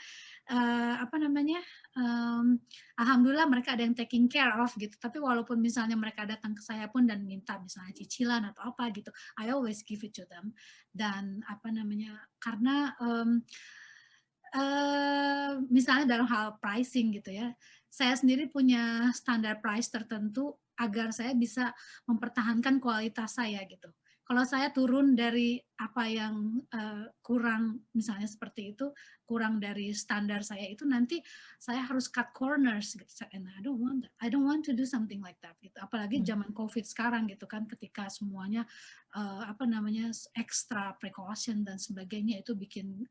alhamdulillah mereka ada yang taking care of gitu. Tapi walaupun misalnya mereka datang ke saya pun dan minta misalnya cicilan atau apa gitu, I always give it to them. Dan karena misalnya dalam hal pricing gitu ya, saya sendiri punya standar price tertentu agar saya bisa mempertahankan kualitas saya gitu. Kalau saya turun dari apa yang kurang, misalnya seperti itu, kurang dari standar saya itu, nanti saya harus cut corners gitu. And I don't want that. I don't want to do something like that gitu. Apalagi zaman COVID sekarang gitu kan, ketika semuanya extra precaution dan sebagainya, itu bikin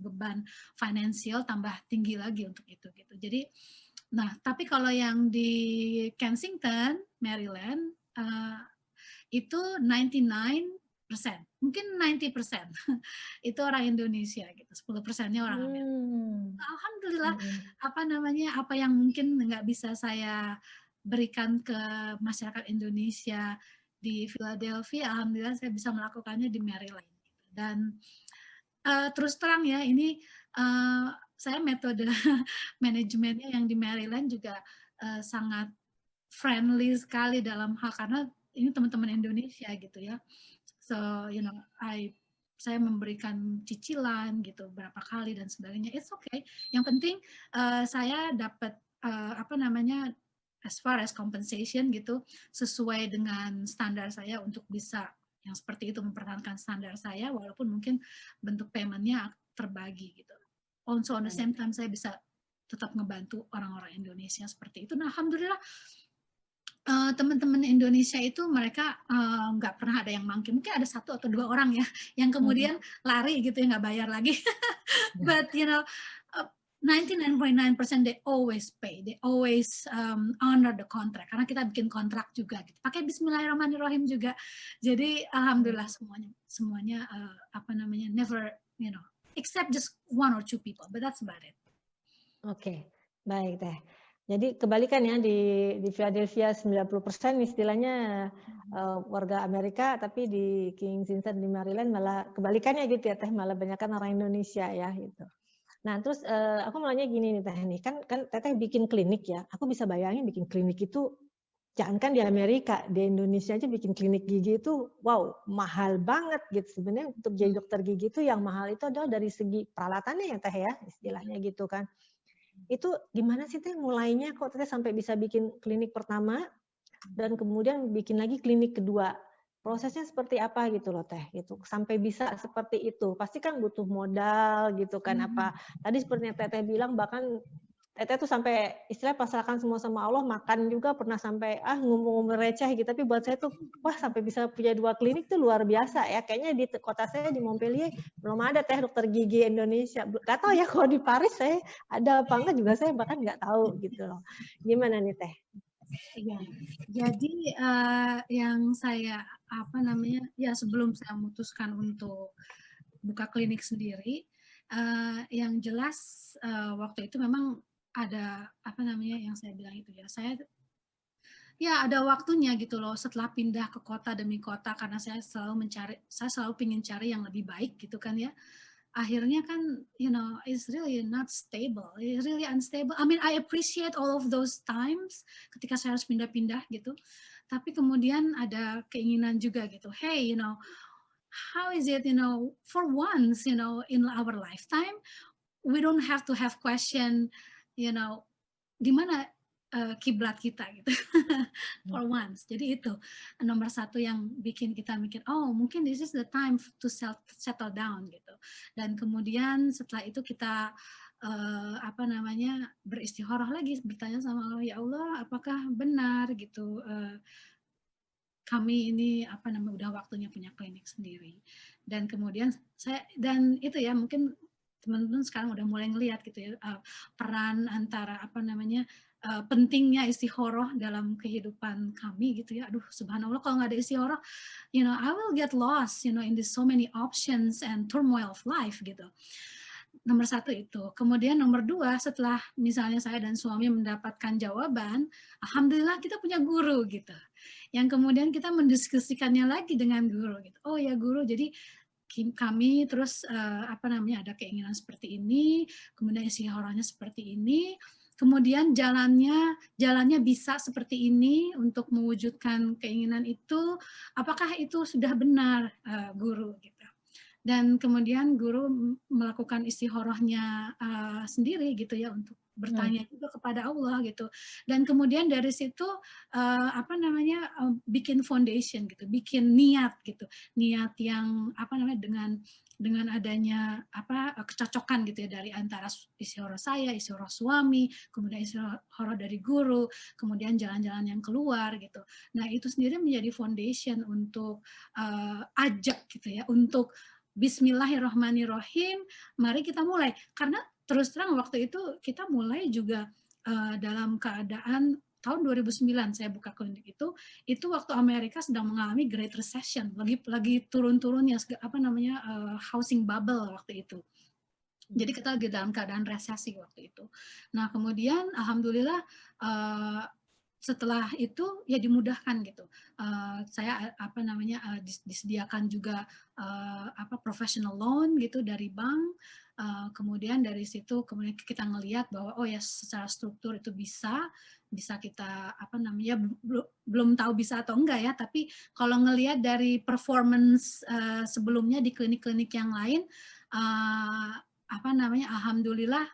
beban finansial tambah tinggi lagi untuk itu gitu. Jadi tapi kalau yang di Kensington, Maryland, itu 99%, mungkin 90% itu orang Indonesia gitu, 10%-nya orang Amerika. Alhamdulillah, apa yang mungkin nggak bisa saya berikan ke masyarakat Indonesia di Philadelphia, alhamdulillah saya bisa melakukannya di Maryland. Dan terus terang ya, ini saya metode manajemennya yang di Maryland juga sangat friendly sekali dalam hal, karena ini teman-teman Indonesia gitu ya. So, saya memberikan cicilan gitu berapa kali dan sebagainya. It's okay. Yang penting saya dapat as far as compensation gitu, sesuai dengan standar saya untuk bisa yang seperti itu, mempertahankan standar saya walaupun mungkin bentuk payment-nya terbagi gitu. Also on the same time saya bisa tetap ngebantu orang-orang Indonesia seperti itu. Nah, alhamdulillah teman-teman Indonesia itu mereka nggak pernah ada yang mangkir. Mungkin ada 1 atau 2 orang ya yang kemudian lari gitu ya, nggak bayar lagi. But 99.9% they always pay, they always honor the contract, karena kita bikin kontrak juga gitu, pakai Bismillahirrahmanirrahim juga. Jadi alhamdulillah semuanya never except just 1 or 2 people, but that's about it. Oke, baik Teh. Jadi kebalikan ya, di Philadelphia 90% istilahnya warga Amerika, tapi di Kensington di Maryland malah kebalikannya gitu ya Teh, malah banyakkan orang Indonesia ya gitu. Nah terus aku mau nanya gini nih Teh, nih kan Teteh bikin klinik ya, aku bisa bayangin bikin klinik itu jangankan di Amerika, di Indonesia aja bikin klinik gigi itu wow mahal banget gitu. Sebenarnya untuk jadi dokter gigi itu yang mahal itu adalah dari segi peralatannya ya Teh ya, istilahnya gitu kan. Itu gimana sih Teh mulainya kok Teh sampai bisa bikin klinik pertama dan kemudian bikin lagi klinik kedua? Prosesnya seperti apa gitu loh Teh, gitu. Sampai bisa seperti itu. Pasti kan butuh modal gitu kan, apa tadi seperti yang Teteh bilang, bahkan Teteh tuh sampai istilah pasrahkan semua sama Allah, makan juga pernah sampai ngomong-ngomong receh gitu. Tapi buat saya tuh wah sampai bisa punya 2 klinik tuh luar biasa ya. Kayaknya di kota saya di Montpellier belum ada Teh dokter gigi Indonesia. Gak tahu ya kalau di Paris saya ada apa enggak juga, saya bahkan nggak tahu gitu loh. Gimana nih Teh? Iya, jadi yang saya sebelum saya memutuskan untuk buka klinik sendiri, Yang jelas waktu itu memang ada apa namanya yang saya bilang itu ya, saya ya ada waktunya gitu loh setelah pindah ke kota demi kota karena saya selalu ingin cari yang lebih baik gitu kan ya. Akhirnya kan, it's really not stable, it's really unstable. I mean, I appreciate all of those times ketika saya harus pindah-pindah gitu. Tapi kemudian ada keinginan juga gitu, hey, how is it, for once, in our lifetime, we don't have to have question, di mana kiblat kita gitu. For once. Jadi itu nomor satu yang bikin kita mikir, oh mungkin this is the time to settle down gitu. Dan kemudian setelah itu kita beristikharah lagi, bertanya sama Allah, ya Allah apakah benar gitu kami ini udah waktunya punya klinik sendiri. Dan kemudian itu ya mungkin teman-teman sekarang udah mulai ngelihat gitu ya peran antara pentingnya istikharah dalam kehidupan kami gitu ya. Aduh subhanallah kalau nggak ada istikharah, I will get lost, in this so many options and turmoil of life gitu. Nomor satu itu. Kemudian nomor dua, setelah misalnya saya dan suami mendapatkan jawaban, alhamdulillah kita punya guru gitu. Yang kemudian kita mendiskusikannya lagi dengan guru gitu. Oh ya guru, jadi kami terus ada keinginan seperti ini, kemudian istikharahnya seperti ini, kemudian jalannya bisa seperti ini untuk mewujudkan keinginan itu, apakah itu sudah benar guru gitu. Dan kemudian guru melakukan istikharahnya sendiri gitu ya untuk bertanya juga kepada Allah gitu. Dan kemudian dari situ bikin foundation gitu, bikin niat gitu. Niat yang dengan adanya kecocokan gitu ya dari antara istikharah saya, istikharah suami, kemudian istikharah dari guru, kemudian jalan-jalan yang keluar gitu. Nah, itu sendiri menjadi foundation untuk ajak gitu ya, untuk Bismillahirrahmanirrahim, mari kita mulai. Karena terus terang waktu itu kita mulai juga dalam keadaan tahun 2009 saya buka klinik itu waktu Amerika sedang mengalami Great Recession, lagi turun-turunnya housing bubble waktu itu. Jadi kita lagi dalam keadaan resesi waktu itu. Nah kemudian alhamdulillah setelah itu ya dimudahkan gitu. Saya disediakan juga professional loan gitu dari bank. Kemudian dari situ kemudian kita ngelihat bahwa oh ya secara struktur itu bisa kita belum tahu bisa atau enggak ya, tapi kalau ngelihat dari performance sebelumnya di klinik-klinik yang lain alhamdulillah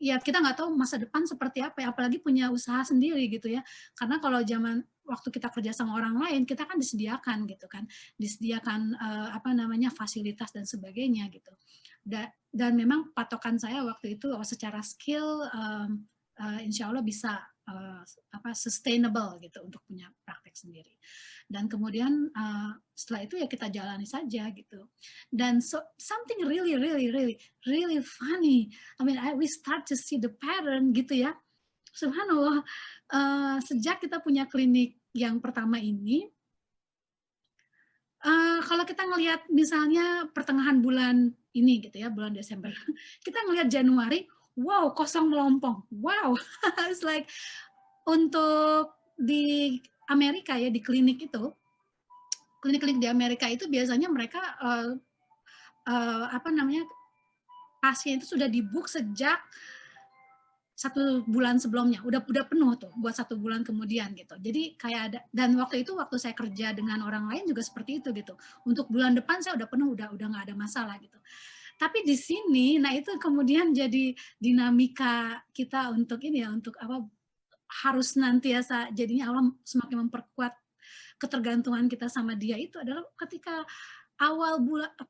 ya kita nggak tahu masa depan seperti apa ya, apalagi punya usaha sendiri gitu ya. Karena kalau waktu kita kerja sama orang lain, kita kan disediakan gitu kan, disediakan fasilitas dan sebagainya gitu. Dan memang patokan saya waktu itu secara skill, insya Allah bisa sustainable gitu untuk punya praktek sendiri. Dan kemudian setelah itu ya kita jalani saja gitu. Dan something really funny. I mean, we start to see the pattern gitu ya. Subhanallah, sejak kita punya klinik yang pertama ini, kalau kita ngelihat misalnya pertengahan bulan ini gitu ya, bulan Desember, kita ngelihat Januari, wow, kosong melompong. Wow, it's like untuk di Amerika ya, di klinik klinik di Amerika itu biasanya mereka pasien itu sudah di-book sejak 1 bulan sebelumnya, udah penuh tuh buat 1 bulan kemudian gitu. Jadi kayak ada, dan waktu saya kerja dengan orang lain juga seperti itu gitu. Untuk bulan depan saya udah penuh, udah nggak ada masalah gitu. Tapi di sini, nah itu kemudian jadi dinamika kita untuk ini ya, untuk harus nantiasa jadinya Allah semakin memperkuat ketergantungan kita sama Dia itu adalah ketika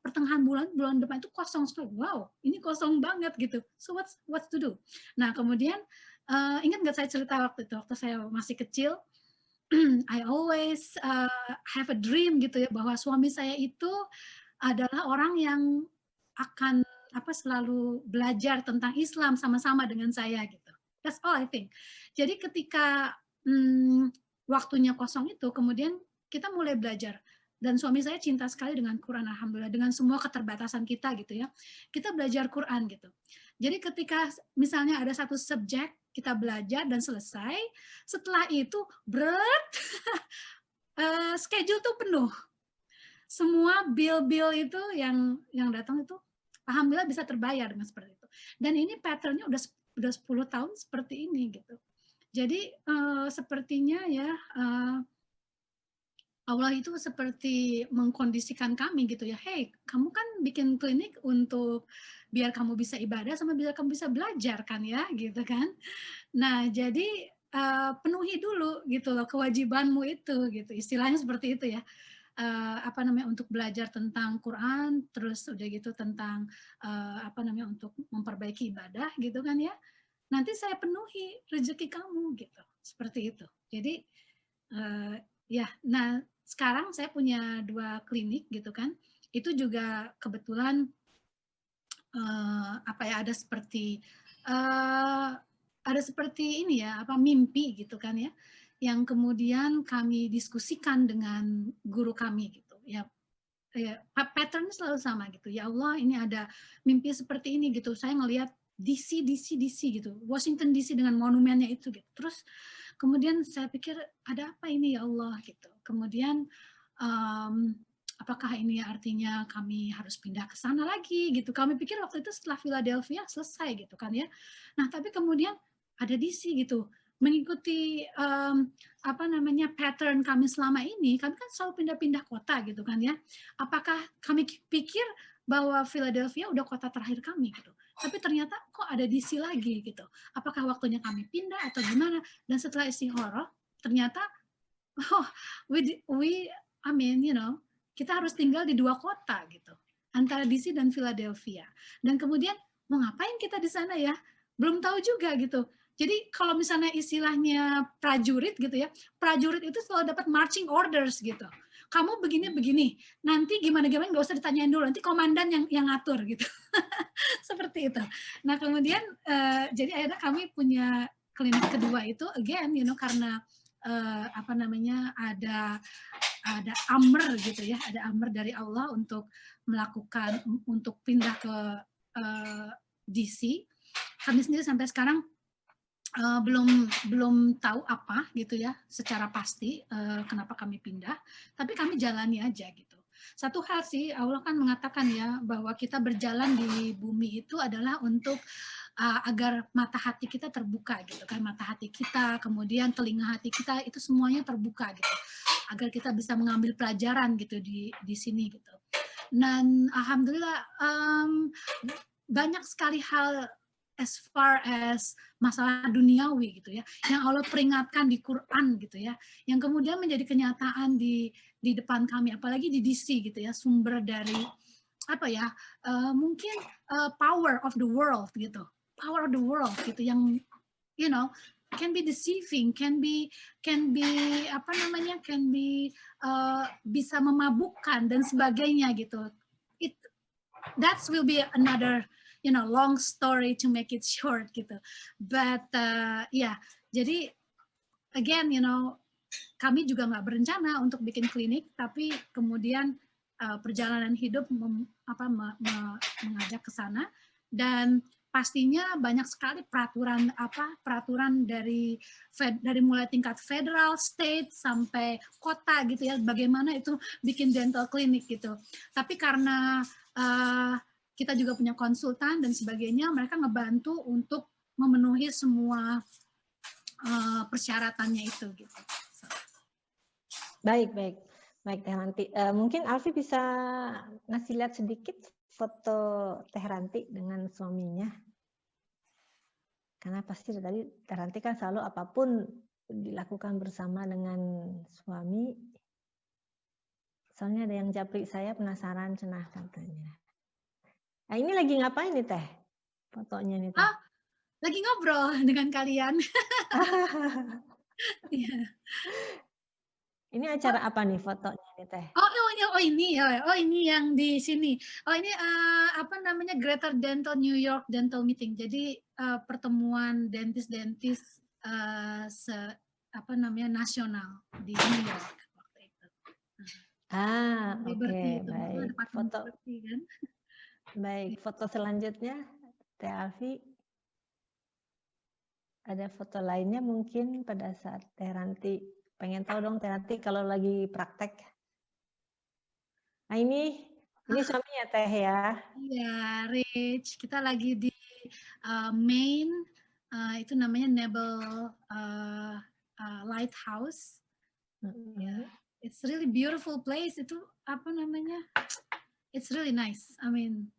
pertengahan bulan depan itu kosong sekali. Wow, ini kosong banget gitu. So what to do? Nah kemudian ingat nggak saya cerita waktu saya masih kecil, I always have a dream gitu ya, bahwa suami saya itu adalah orang yang akan selalu belajar tentang Islam sama-sama dengan saya gitu. That's all I think. Jadi ketika waktunya kosong itu, kemudian kita mulai belajar. dan suami saya cinta sekali dengan Quran, alhamdulillah, dengan semua keterbatasan kita gitu ya. Kita belajar Quran gitu. Jadi ketika misalnya ada satu subjek kita belajar dan selesai, setelah itu berat, schedule tuh penuh. Semua bill-bill itu yang datang itu alhamdulillah bisa terbayar dengan seperti itu. Dan ini pattern-nya udah 10 tahun seperti ini gitu. Jadi sepertinya ya Allah itu seperti mengkondisikan kami gitu ya. Hey, kamu kan bikin klinik untuk biar kamu bisa ibadah sama biar kamu bisa belajar kan ya, gitu kan. Nah, jadi penuhi dulu gitu loh kewajibanmu itu gitu. Istilahnya seperti itu ya. Apa namanya, untuk belajar tentang Quran, terus udah gitu tentang apa namanya, untuk memperbaiki ibadah gitu kan ya. Nanti saya penuhi rezeki kamu gitu. Seperti itu. Jadi ya, nah sekarang saya punya 2 klinik gitu kan. Itu juga kebetulan apa ya, ada seperti ini ya, apa mimpi gitu kan ya, yang kemudian kami diskusikan dengan guru kami gitu ya. Pattern selalu sama gitu. Ya Allah, ini ada mimpi seperti ini gitu. Saya ngelihat DC gitu. Washington DC dengan monumennya itu gitu. Terus kemudian saya pikir ada apa ini ya Allah gitu. Kemudian apakah ini artinya kami harus pindah ke sana lagi gitu. Kami pikir waktu itu setelah Philadelphia selesai gitu kan ya. Nah, tapi kemudian ada DC gitu. Mengikuti apa namanya, pattern kami selama ini, kami kan selalu pindah-pindah kota gitu kan ya. Apakah kami pikir bahwa Philadelphia udah kota terakhir kami gitu. Tapi ternyata kok ada DC lagi gitu. Apakah waktunya kami pindah atau gimana? Dan setelah istikharah, ternyata I mean, kita harus tinggal di 2 kota gitu. Antara DC dan Philadelphia. Dan kemudian mau ngapain kita di sana ya? Belum tahu juga gitu. Jadi kalau misalnya istilahnya prajurit gitu ya, prajurit itu selalu dapat marching orders gitu. Kamu begini-begini, nanti gimana-gimana nggak usah ditanyain dulu, nanti komandan yang ngatur gitu. Seperti itu. Nah kemudian jadi akhirnya kami punya klinik kedua itu again, karena apa namanya, ada amr gitu ya, ada amr dari Allah untuk pindah ke DC. Kami sendiri sampai sekarang belum tahu apa gitu ya secara pasti kenapa kami pindah, tapi kami jalani aja gitu. Satu hal sih, Allah kan mengatakan ya bahwa kita berjalan di bumi itu adalah untuk agar mata hati kita terbuka gitu kan, mata hati kita, kemudian telinga hati kita itu semuanya terbuka gitu, agar kita bisa mengambil pelajaran gitu di sini gitu. Dan alhamdulillah banyak sekali hal as far as masalah duniawi gitu ya, yang Allah peringatkan di Quran gitu ya, yang kemudian menjadi kenyataan di depan kami, apalagi di DC gitu ya, sumber dari apa ya, mungkin power of the world gitu, power of the world gitu, yang can be deceiving, can be apa namanya, bisa memabukkan dan sebagainya gitu. That will be another long story to make it short gitu. But jadi again, kami juga nggak berencana untuk bikin klinik, tapi kemudian perjalanan hidup mengajak ke sana, dan pastinya banyak sekali peraturan dari mulai tingkat federal, state sampai kota gitu ya, bagaimana itu bikin dental klinik gitu. Tapi karena kita juga punya konsultan dan sebagainya, mereka ngebantu untuk memenuhi semua persyaratannya itu gitu. Baik Teh Ranti. Mungkin Alfi bisa ngasih lihat sedikit foto Teh Ranti dengan suaminya. Karena pasti tadi Teh Ranti kan selalu apapun dilakukan bersama dengan suami. Soalnya ada yang japri, saya penasaran cenah katanya. Nah, ini lagi ngapain nih Teh? Fotonya nih Teh. Lagi ngobrol dengan kalian. Ini acara apa nih fotonya nih Teh? Ini yang di sini. Ini apa namanya, Greater Dental New York Dental Meeting. Jadi pertemuan dentis-dentis nasional di New York waktu itu. Liberty, baik. ada patung Foto. Liberty kan. Baik, foto selanjutnya, Teh Alfi. Ada foto lainnya mungkin pada saat Teh Ranti. Pengen tahu dong Teh Ranti kalau lagi praktek. Nah ini suaminya Teh ya. Iya, Rich. Kita lagi di Maine, itu namanya Nebel Lighthouse. Yeah. It's really beautiful place. Itu apa namanya? It's really nice. I mean,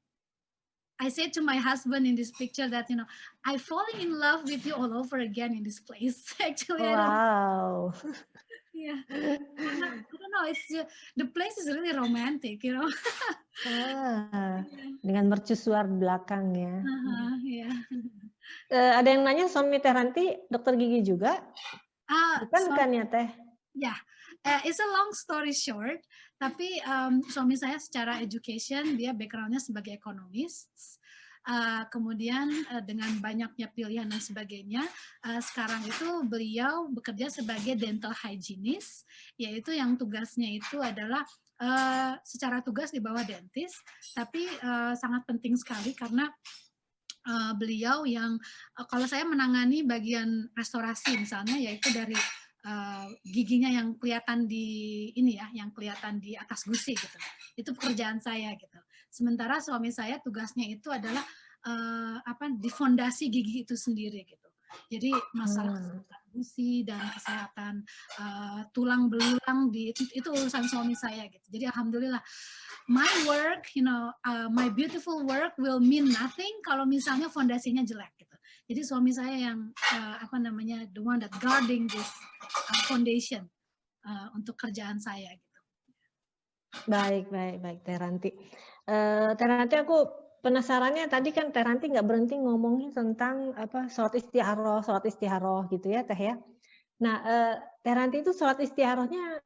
I said to my husband in this picture that, you know, I'm falling in love with you all over again in this place. Actually, wow. Yeah. I don't know. It's the place is really romantic, you know. Dengan mercusuar belakang ya. Yeah. Ada yang nanya suami Teh Ranti dokter gigi juga? Bukan kan ya Teh? Ya, it's a long story short. Tapi suami saya secara education dia backgroundnya sebagai ekonomis. Kemudian dengan banyaknya pilihan dan sebagainya, sekarang itu beliau bekerja sebagai dental hygienist, yaitu yang tugasnya itu adalah secara tugas di bawah dentist, tapi sangat penting sekali karena beliau yang kalau saya menangani bagian restorasi misalnya, yaitu dari giginya yang kelihatan di ini ya, yang kelihatan di atas gusi gitu. Itu pekerjaan saya gitu. Sementara suami saya tugasnya itu adalah di fondasi gigi itu sendiri gitu. Jadi masalah kesehatan gusi dan kesehatan tulang belulang itu urusan suami saya gitu. Jadi alhamdulillah my work, you know, my beautiful work will mean nothing kalau misalnya fondasinya jelek gitu. Jadi suami saya yang the one that guarding this foundation untuk kerjaan saya gitu. Baik Teh Ranti. Teh Ranti aku penasarannya tadi kan Teh Ranti nggak berhenti ngomongin tentang sholat istikharah gitu ya Teh ya. Nah Teh Ranti itu sholat istikharahnya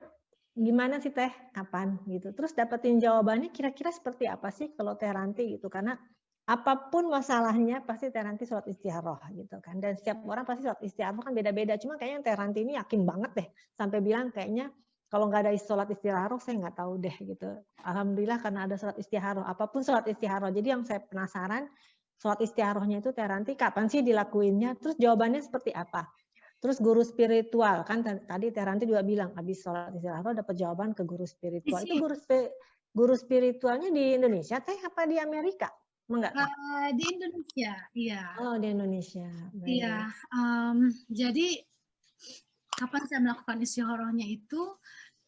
gimana sih Teh? Kapan gitu? Terus dapetin jawabannya kira-kira seperti apa sih kalau Teh Ranti gitu? Karena apapun masalahnya pasti Teh Ranti sholat istikharah gitu kan. Dan setiap orang pasti sholat istikharah kan beda-beda. Cuma kayaknya Teh Ranti ini yakin banget deh sampai bilang kayaknya kalau nggak ada sholat istikharah saya nggak tahu deh gitu. Alhamdulillah karena ada sholat istikharah. Apapun sholat istikharah. Jadi yang saya penasaran sholat istikharahnya itu Teh Ranti kapan sih dilakuinnya? Terus jawabannya seperti apa? Terus guru spiritual kan tadi Teh Ranti juga bilang habis sholat istikharah dapat jawaban ke guru spiritual. Itu guru spiritualnya di Indonesia Teh apa di Amerika? Enggak? Di Indonesia, iya. Oh di Indonesia. Iya. Jadi kapan saya melakukan istikharahnya itu?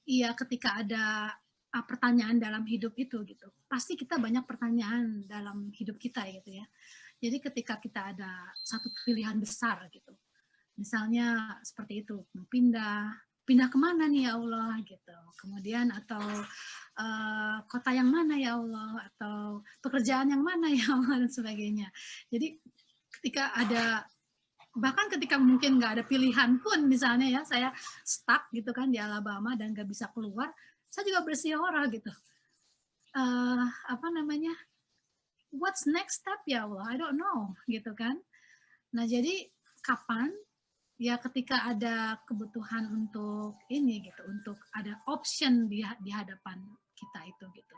Iya ketika ada pertanyaan dalam hidup itu gitu. Pasti kita banyak pertanyaan dalam hidup kita gitu ya. Jadi ketika kita ada satu pilihan besar gitu. Misalnya seperti itu, pindah kemana nih ya Allah gitu. Kemudian atau kota yang mana ya Allah, atau pekerjaan yang mana ya Allah dan sebagainya. Jadi bahkan ketika mungkin nggak ada pilihan pun misalnya ya, saya stuck gitu kan di Alabama dan nggak bisa keluar, saya juga bersihara gitu. What's next step ya Allah? I don't know gitu kan. Nah jadi kapan? Ya ketika ada kebutuhan untuk ini gitu, untuk ada option di hadapan kita itu gitu.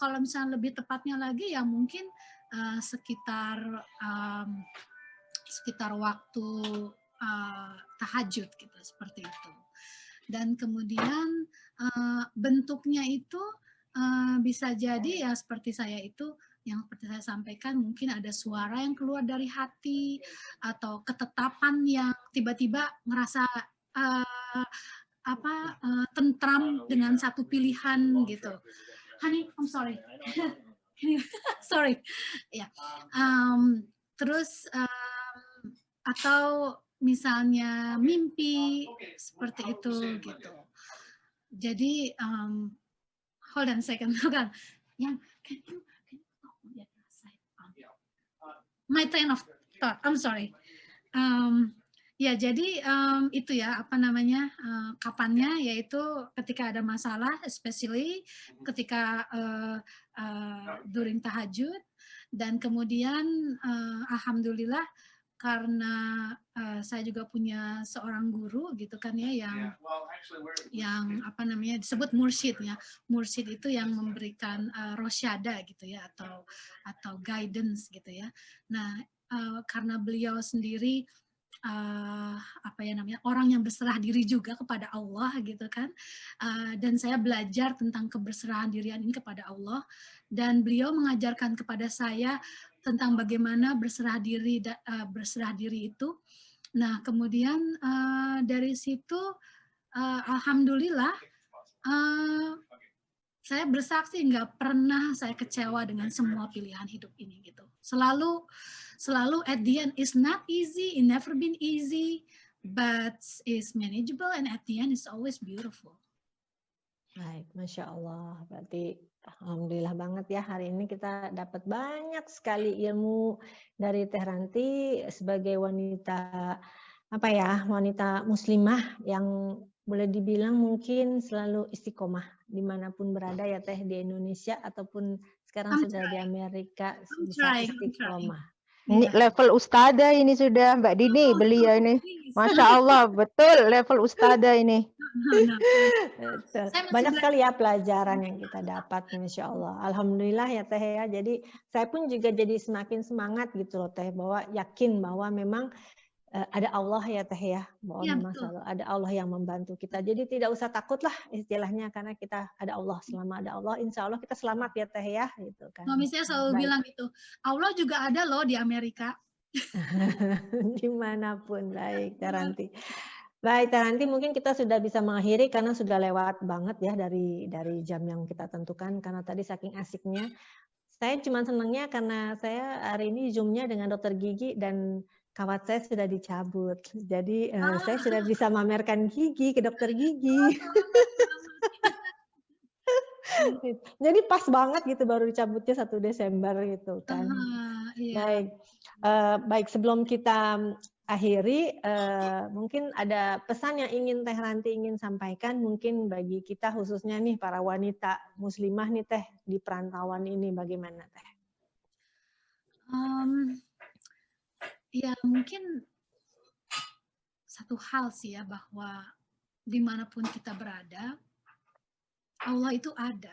Kalau misalnya lebih tepatnya lagi ya mungkin sekitar waktu tahajud gitu seperti itu. Dan kemudian bentuknya itu bisa jadi ya seperti saya itu yang seperti saya sampaikan, mungkin ada suara yang keluar dari hati atau ketetapan yang tiba-tiba ngerasa tentram dengan satu pilihan gitu. Honey, I'm sorry. Sorry. Ya. Terus atau misalnya mimpi seperti itu gitu. Jadi hold on a second, my train of thought. I'm sorry. Ya jadi itu ya kapannya, yaitu ketika ada masalah, especially ketika during tahajud, dan kemudian alhamdulillah karena saya juga punya seorang guru gitu kan ya yang apa namanya disebut mursyid ya. Mursyid itu yang memberikan rosyada gitu ya atau guidance gitu ya. Nah, karena beliau sendiri apa ya namanya orang yang berserah diri juga kepada Allah gitu kan, dan saya belajar tentang keberserahan dirian ini kepada Allah, dan beliau mengajarkan kepada saya tentang bagaimana berserah diri itu. Nah, kemudian dari situ alhamdulillah saya bersaksi nggak pernah saya kecewa dengan semua pilihan hidup ini gitu. Selalu at the end is not easy, it never been easy, but is manageable and at the end is always beautiful. Baik, Masya Allah. Berarti alhamdulillah banget ya hari ini kita dapat banyak sekali ilmu dari Teh Ranti sebagai wanita wanita muslimah yang boleh dibilang mungkin selalu istiqomah dimanapun berada ya Teh, di Indonesia ataupun sekarang sudah di Amerika bisa istiqomah. Ini level ustada ini sudah Mbak Dini, beliau ini. Masya Allah, betul level ustada ini. Banyak sekali ya pelajaran yang kita dapat, Masya Allah. Alhamdulillah ya Teh ya. Jadi saya pun juga jadi semakin semangat gitu loh Teh, bahwa yakin bahwa memang ada Allah ya Teh ya, bahwa memang selalu ada Allah yang membantu kita. Jadi tidak usah takut lah istilahnya, karena kita ada Allah. Selama ada Allah, insya Allah kita selamat ya Teh ya. Gitu kan. Mami saya selalu bilang gitu, Allah juga ada loh di Amerika. Dimanapun. Baik Teh Ranti. Baik Teh Ranti, mungkin kita sudah bisa mengakhiri karena sudah lewat banget ya dari jam yang kita tentukan, karena tadi saking asiknya. Saya cuma senangnya karena saya hari ini Zoom-nya dengan dokter gigi dan kawat saya sudah dicabut. Jadi saya sudah bisa memamerkan gigi ke dokter gigi. Jadi pas banget gitu, baru dicabutnya 1 Desember gitu kan. Baik, baik sebelum kita akhiri, mungkin ada pesan yang ingin Teh Ranti ingin sampaikan, mungkin bagi kita khususnya nih para wanita muslimah nih Teh di perantauan ini, bagaimana Teh? Ya mungkin satu hal sih ya, bahwa dimanapun kita berada, Allah itu ada.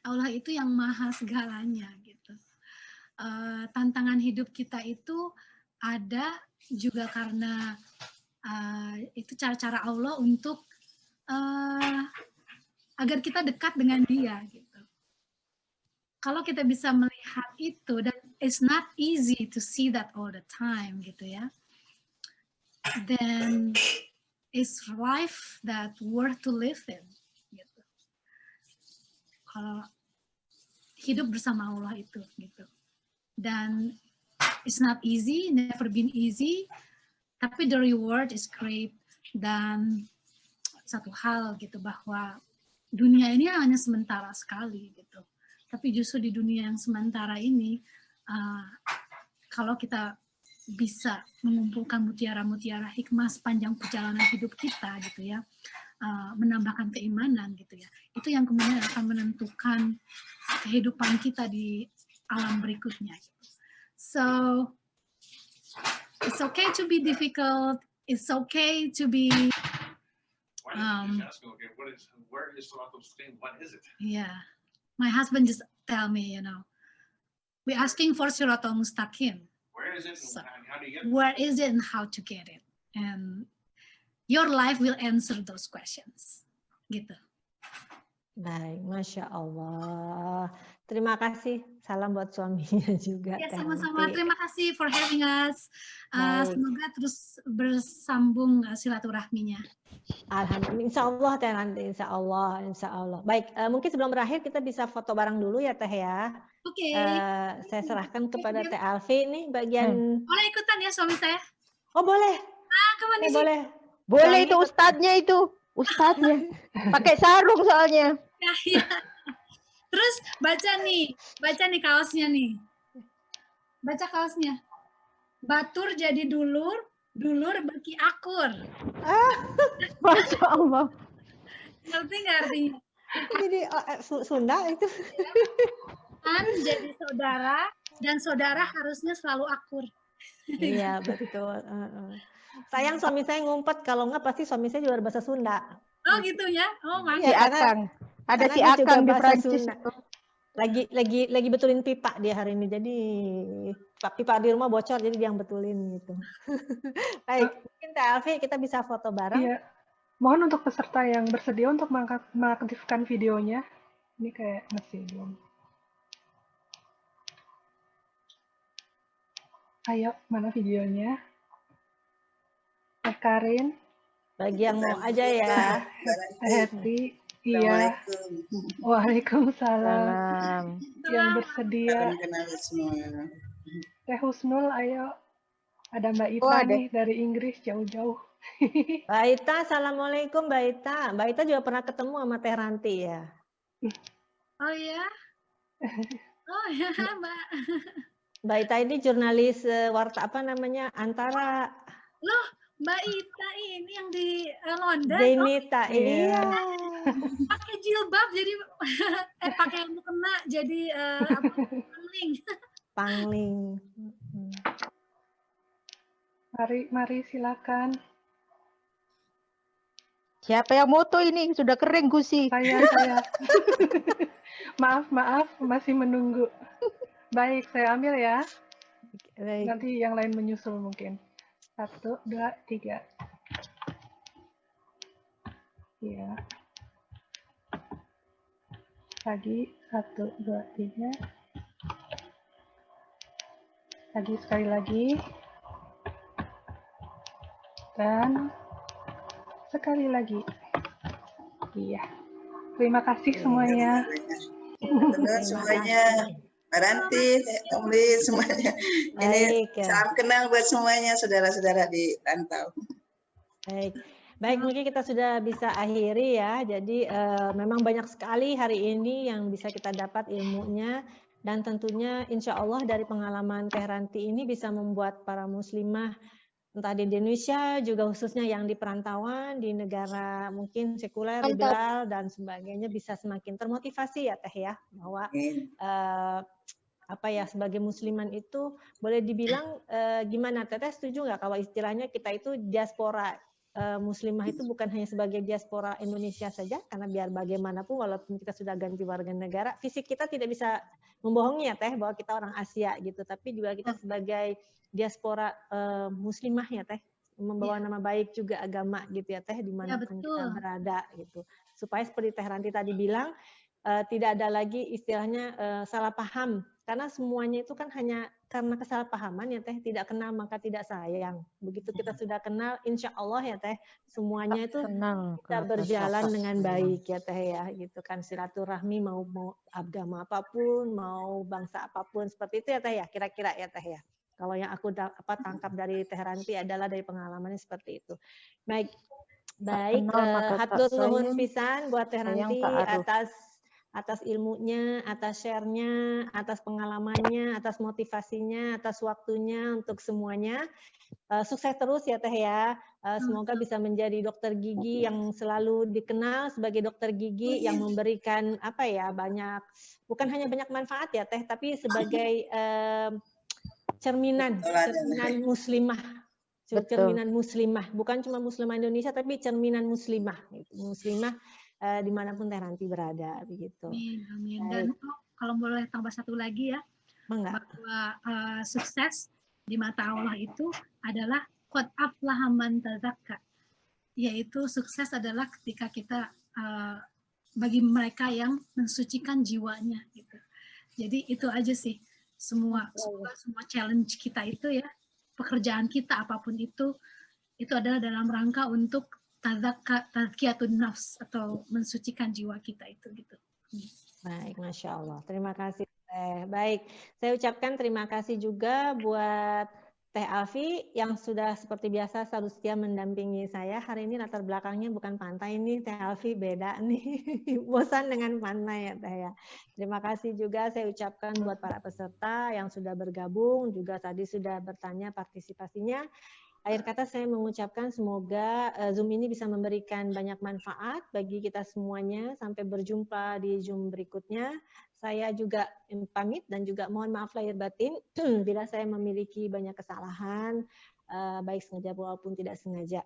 Allah itu yang maha segalanya gitu. Tantangan hidup kita itu ada juga karena itu cara-cara Allah untuk agar kita dekat dengan Dia gitu. Kalau kita bisa melihat itu, dan it's not easy to see that all the time gitu ya, then it's life that worth to live in gitu. Kalau hidup bersama Allah itu gitu, dan it's not easy, never been easy, tapi the reward is great. Dan satu hal gitu, bahwa dunia ini hanya sementara sekali gitu. Tapi justru di dunia yang sementara ini, kalau kita bisa mengumpulkan mutiara-mutiara hikmah sepanjang perjalanan hidup kita gitu ya, menambahkan keimanan gitu ya, itu yang kemudian akan menentukan kehidupan kita di alam berikutnya. So it's okay to be difficult, it's okay to be where is Siratul Mustaqim? What is it? Yeah. My husband just tell me, you know, we're asking for Siratul Mustaqim. Where is it and how do you get it? Where is it and how to get it? And your life will answer those questions. Gitu. Baik, Masya Allah. Terima kasih. Salam buat suaminya juga. Ya, sama-sama. Terima kasih for having us. Semoga terus bersambung silaturahminya. Alhamdulillah. Insya Allah Teh Ranti. Insya Allah. Baik, mungkin sebelum berakhir kita bisa foto bareng dulu ya Teh ya. Oke. Saya serahkan kepada Teh Alfi nih bagian. Boleh ikutan ya suami saya? Oh boleh. Kemana sih? Boleh. Boleh itu ustadznya itu. Ustadznya. Pakai sarung soalnya. Ya. Terus baca nih kaosnya nih. Baca kaosnya. Batur jadi dulur, dulur bagi akur. Masya Allah. Ngerti nggak artinya? Jadi Sunda itu. Kan jadi saudara, dan saudara harusnya selalu akur. Iya, betul. Sayang suami saya ngumpet, kalau enggak pasti suami saya juga bahasa Sunda. Oh gitu ya? Oh Iya, Si mantap. Akang. Ada karena si dia juga Akang di bahasa Prancis Sunda. itu. Lagi betulin pipa dia hari ini, jadi pipa di rumah bocor, jadi dia yang betulin gitu. Baik, mungkin Teh Alfi kita bisa foto bareng. Iya. Mohon untuk peserta yang bersedia untuk mengaktifkan videonya. Ini kayak masih belum. Ayo, mana videonya? Karin. Bagi yang mau aja ya. Happy. Iya. Waalaikumsalam. Salam. Yang bersedia. Teh Husnul, ayo. Ada Mbak Ita nih dari Inggris jauh-jauh. Mbak Ita, assalamualaikum Mbak Ita. Mbak Ita juga pernah ketemu sama Teh Ranti ya? Oh ya? Oh ya Mbak. Mbak Ita ini jurnalis warta apa namanya Antara. Loh, Mbak Ita ini yang di London. Zenita, iya. Pakai jilbab jadi pakai yang mukena jadi pangling. Pangling. Mari silakan. Siapa yang moto ini? Sudah kering gusi. Saya. Maaf, masih menunggu. Baik, saya ambil ya. Baik. Nanti yang lain menyusul mungkin. 1, 2, 3. Iya. Lagi 1, 2, 3. Lagi sekali lagi. Dan sekali lagi. Iya. Terima kasih semuanya. Semuanya. Maranti, Omri, semuanya. Ini salam kenal buat semuanya, saudara-saudara di rantau. Baik, mungkin kita sudah bisa akhiri ya. Jadi memang banyak sekali hari ini yang bisa kita dapat ilmunya. Dan tentunya insya Allah dari pengalaman Teh Ranti ini bisa membuat para muslimah entah di Indonesia juga khususnya yang di perantauan, di negara mungkin sekuler, liberal dan sebagainya bisa semakin termotivasi ya Teh ya, bahwa apa ya sebagai musliman itu boleh dibilang gimana Teteh setuju nggak kalau istilahnya kita itu diaspora muslimah itu bukan hanya sebagai diaspora Indonesia saja, karena biar bagaimanapun walaupun kita sudah ganti warga negara, fisik kita tidak bisa membohongi ya Teh bahwa kita orang Asia gitu, tapi juga kita sebagai diaspora muslimah ya Teh, membawa nama baik juga agama gitu ya Teh dimanapun kita berada gitu, supaya seperti Teh Ranti tadi bilang tidak ada lagi istilahnya salah paham, karena semuanya itu kan hanya karena kesalahpahaman ya Teh, tidak kenal maka tidak sayang. Begitu kita sudah kenal, insya Allah ya Teh, semuanya itu bisa berjalan dengan baik ya Teh ya, gitu kan, silaturahmi mau agama apapun, mau bangsa apapun, seperti itu ya Teh ya, kira-kira ya Teh ya. Kalau yang aku tangkap dari Teh Ranti adalah dari pengalamannya seperti itu. Baik, hatur nuhun pisan buat Teh Ranti atas ilmunya, atas share-nya, atas pengalamannya, atas motivasinya, atas waktunya untuk semuanya. Sukses terus ya Teh ya. Semoga bisa menjadi dokter gigi yang selalu dikenal sebagai dokter gigi yang memberikan apa ya banyak, bukan hanya banyak manfaat ya Teh, tapi sebagai cerminan muslimah. Cerminan muslimah, bukan cuma muslimah Indonesia tapi cerminan muslimah, muslimah dimanapun Teh Ranti berada begitu. Amin. Dan kalau boleh tambah satu lagi ya, bahwa sukses di mata Allah itu adalah qad aflaha man tazakka, yaitu sukses adalah ketika kita bagi mereka yang mensucikan jiwanya gitu. Jadi itu aja sih semua challenge kita itu ya, pekerjaan kita apapun itu adalah dalam rangka untuk tazkiyatun nafs atau mensucikan jiwa kita itu gitu. Baik, Masya Allah. Terima kasih Teh. Baik, saya ucapkan terima kasih juga buat Teh Alfi yang sudah seperti biasa selalu setia mendampingi saya. Hari ini latar belakangnya bukan pantai nih, Teh Alfi beda nih. Bosan dengan pantai ya Teh ya. Terima kasih juga saya ucapkan buat para peserta yang sudah bergabung, juga tadi sudah bertanya partisipasinya. Akhir kata saya mengucapkan semoga Zoom ini bisa memberikan banyak manfaat bagi kita semuanya. Sampai berjumpa di Zoom berikutnya. Saya juga pamit dan juga mohon maaf lahir batin bila saya memiliki banyak kesalahan, baik sengaja maupun tidak sengaja.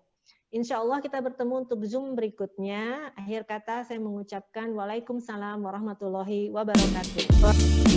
Insya Allah kita bertemu untuk Zoom berikutnya. Akhir kata saya mengucapkan Waalaikumsalam warahmatullahi wabarakatuh.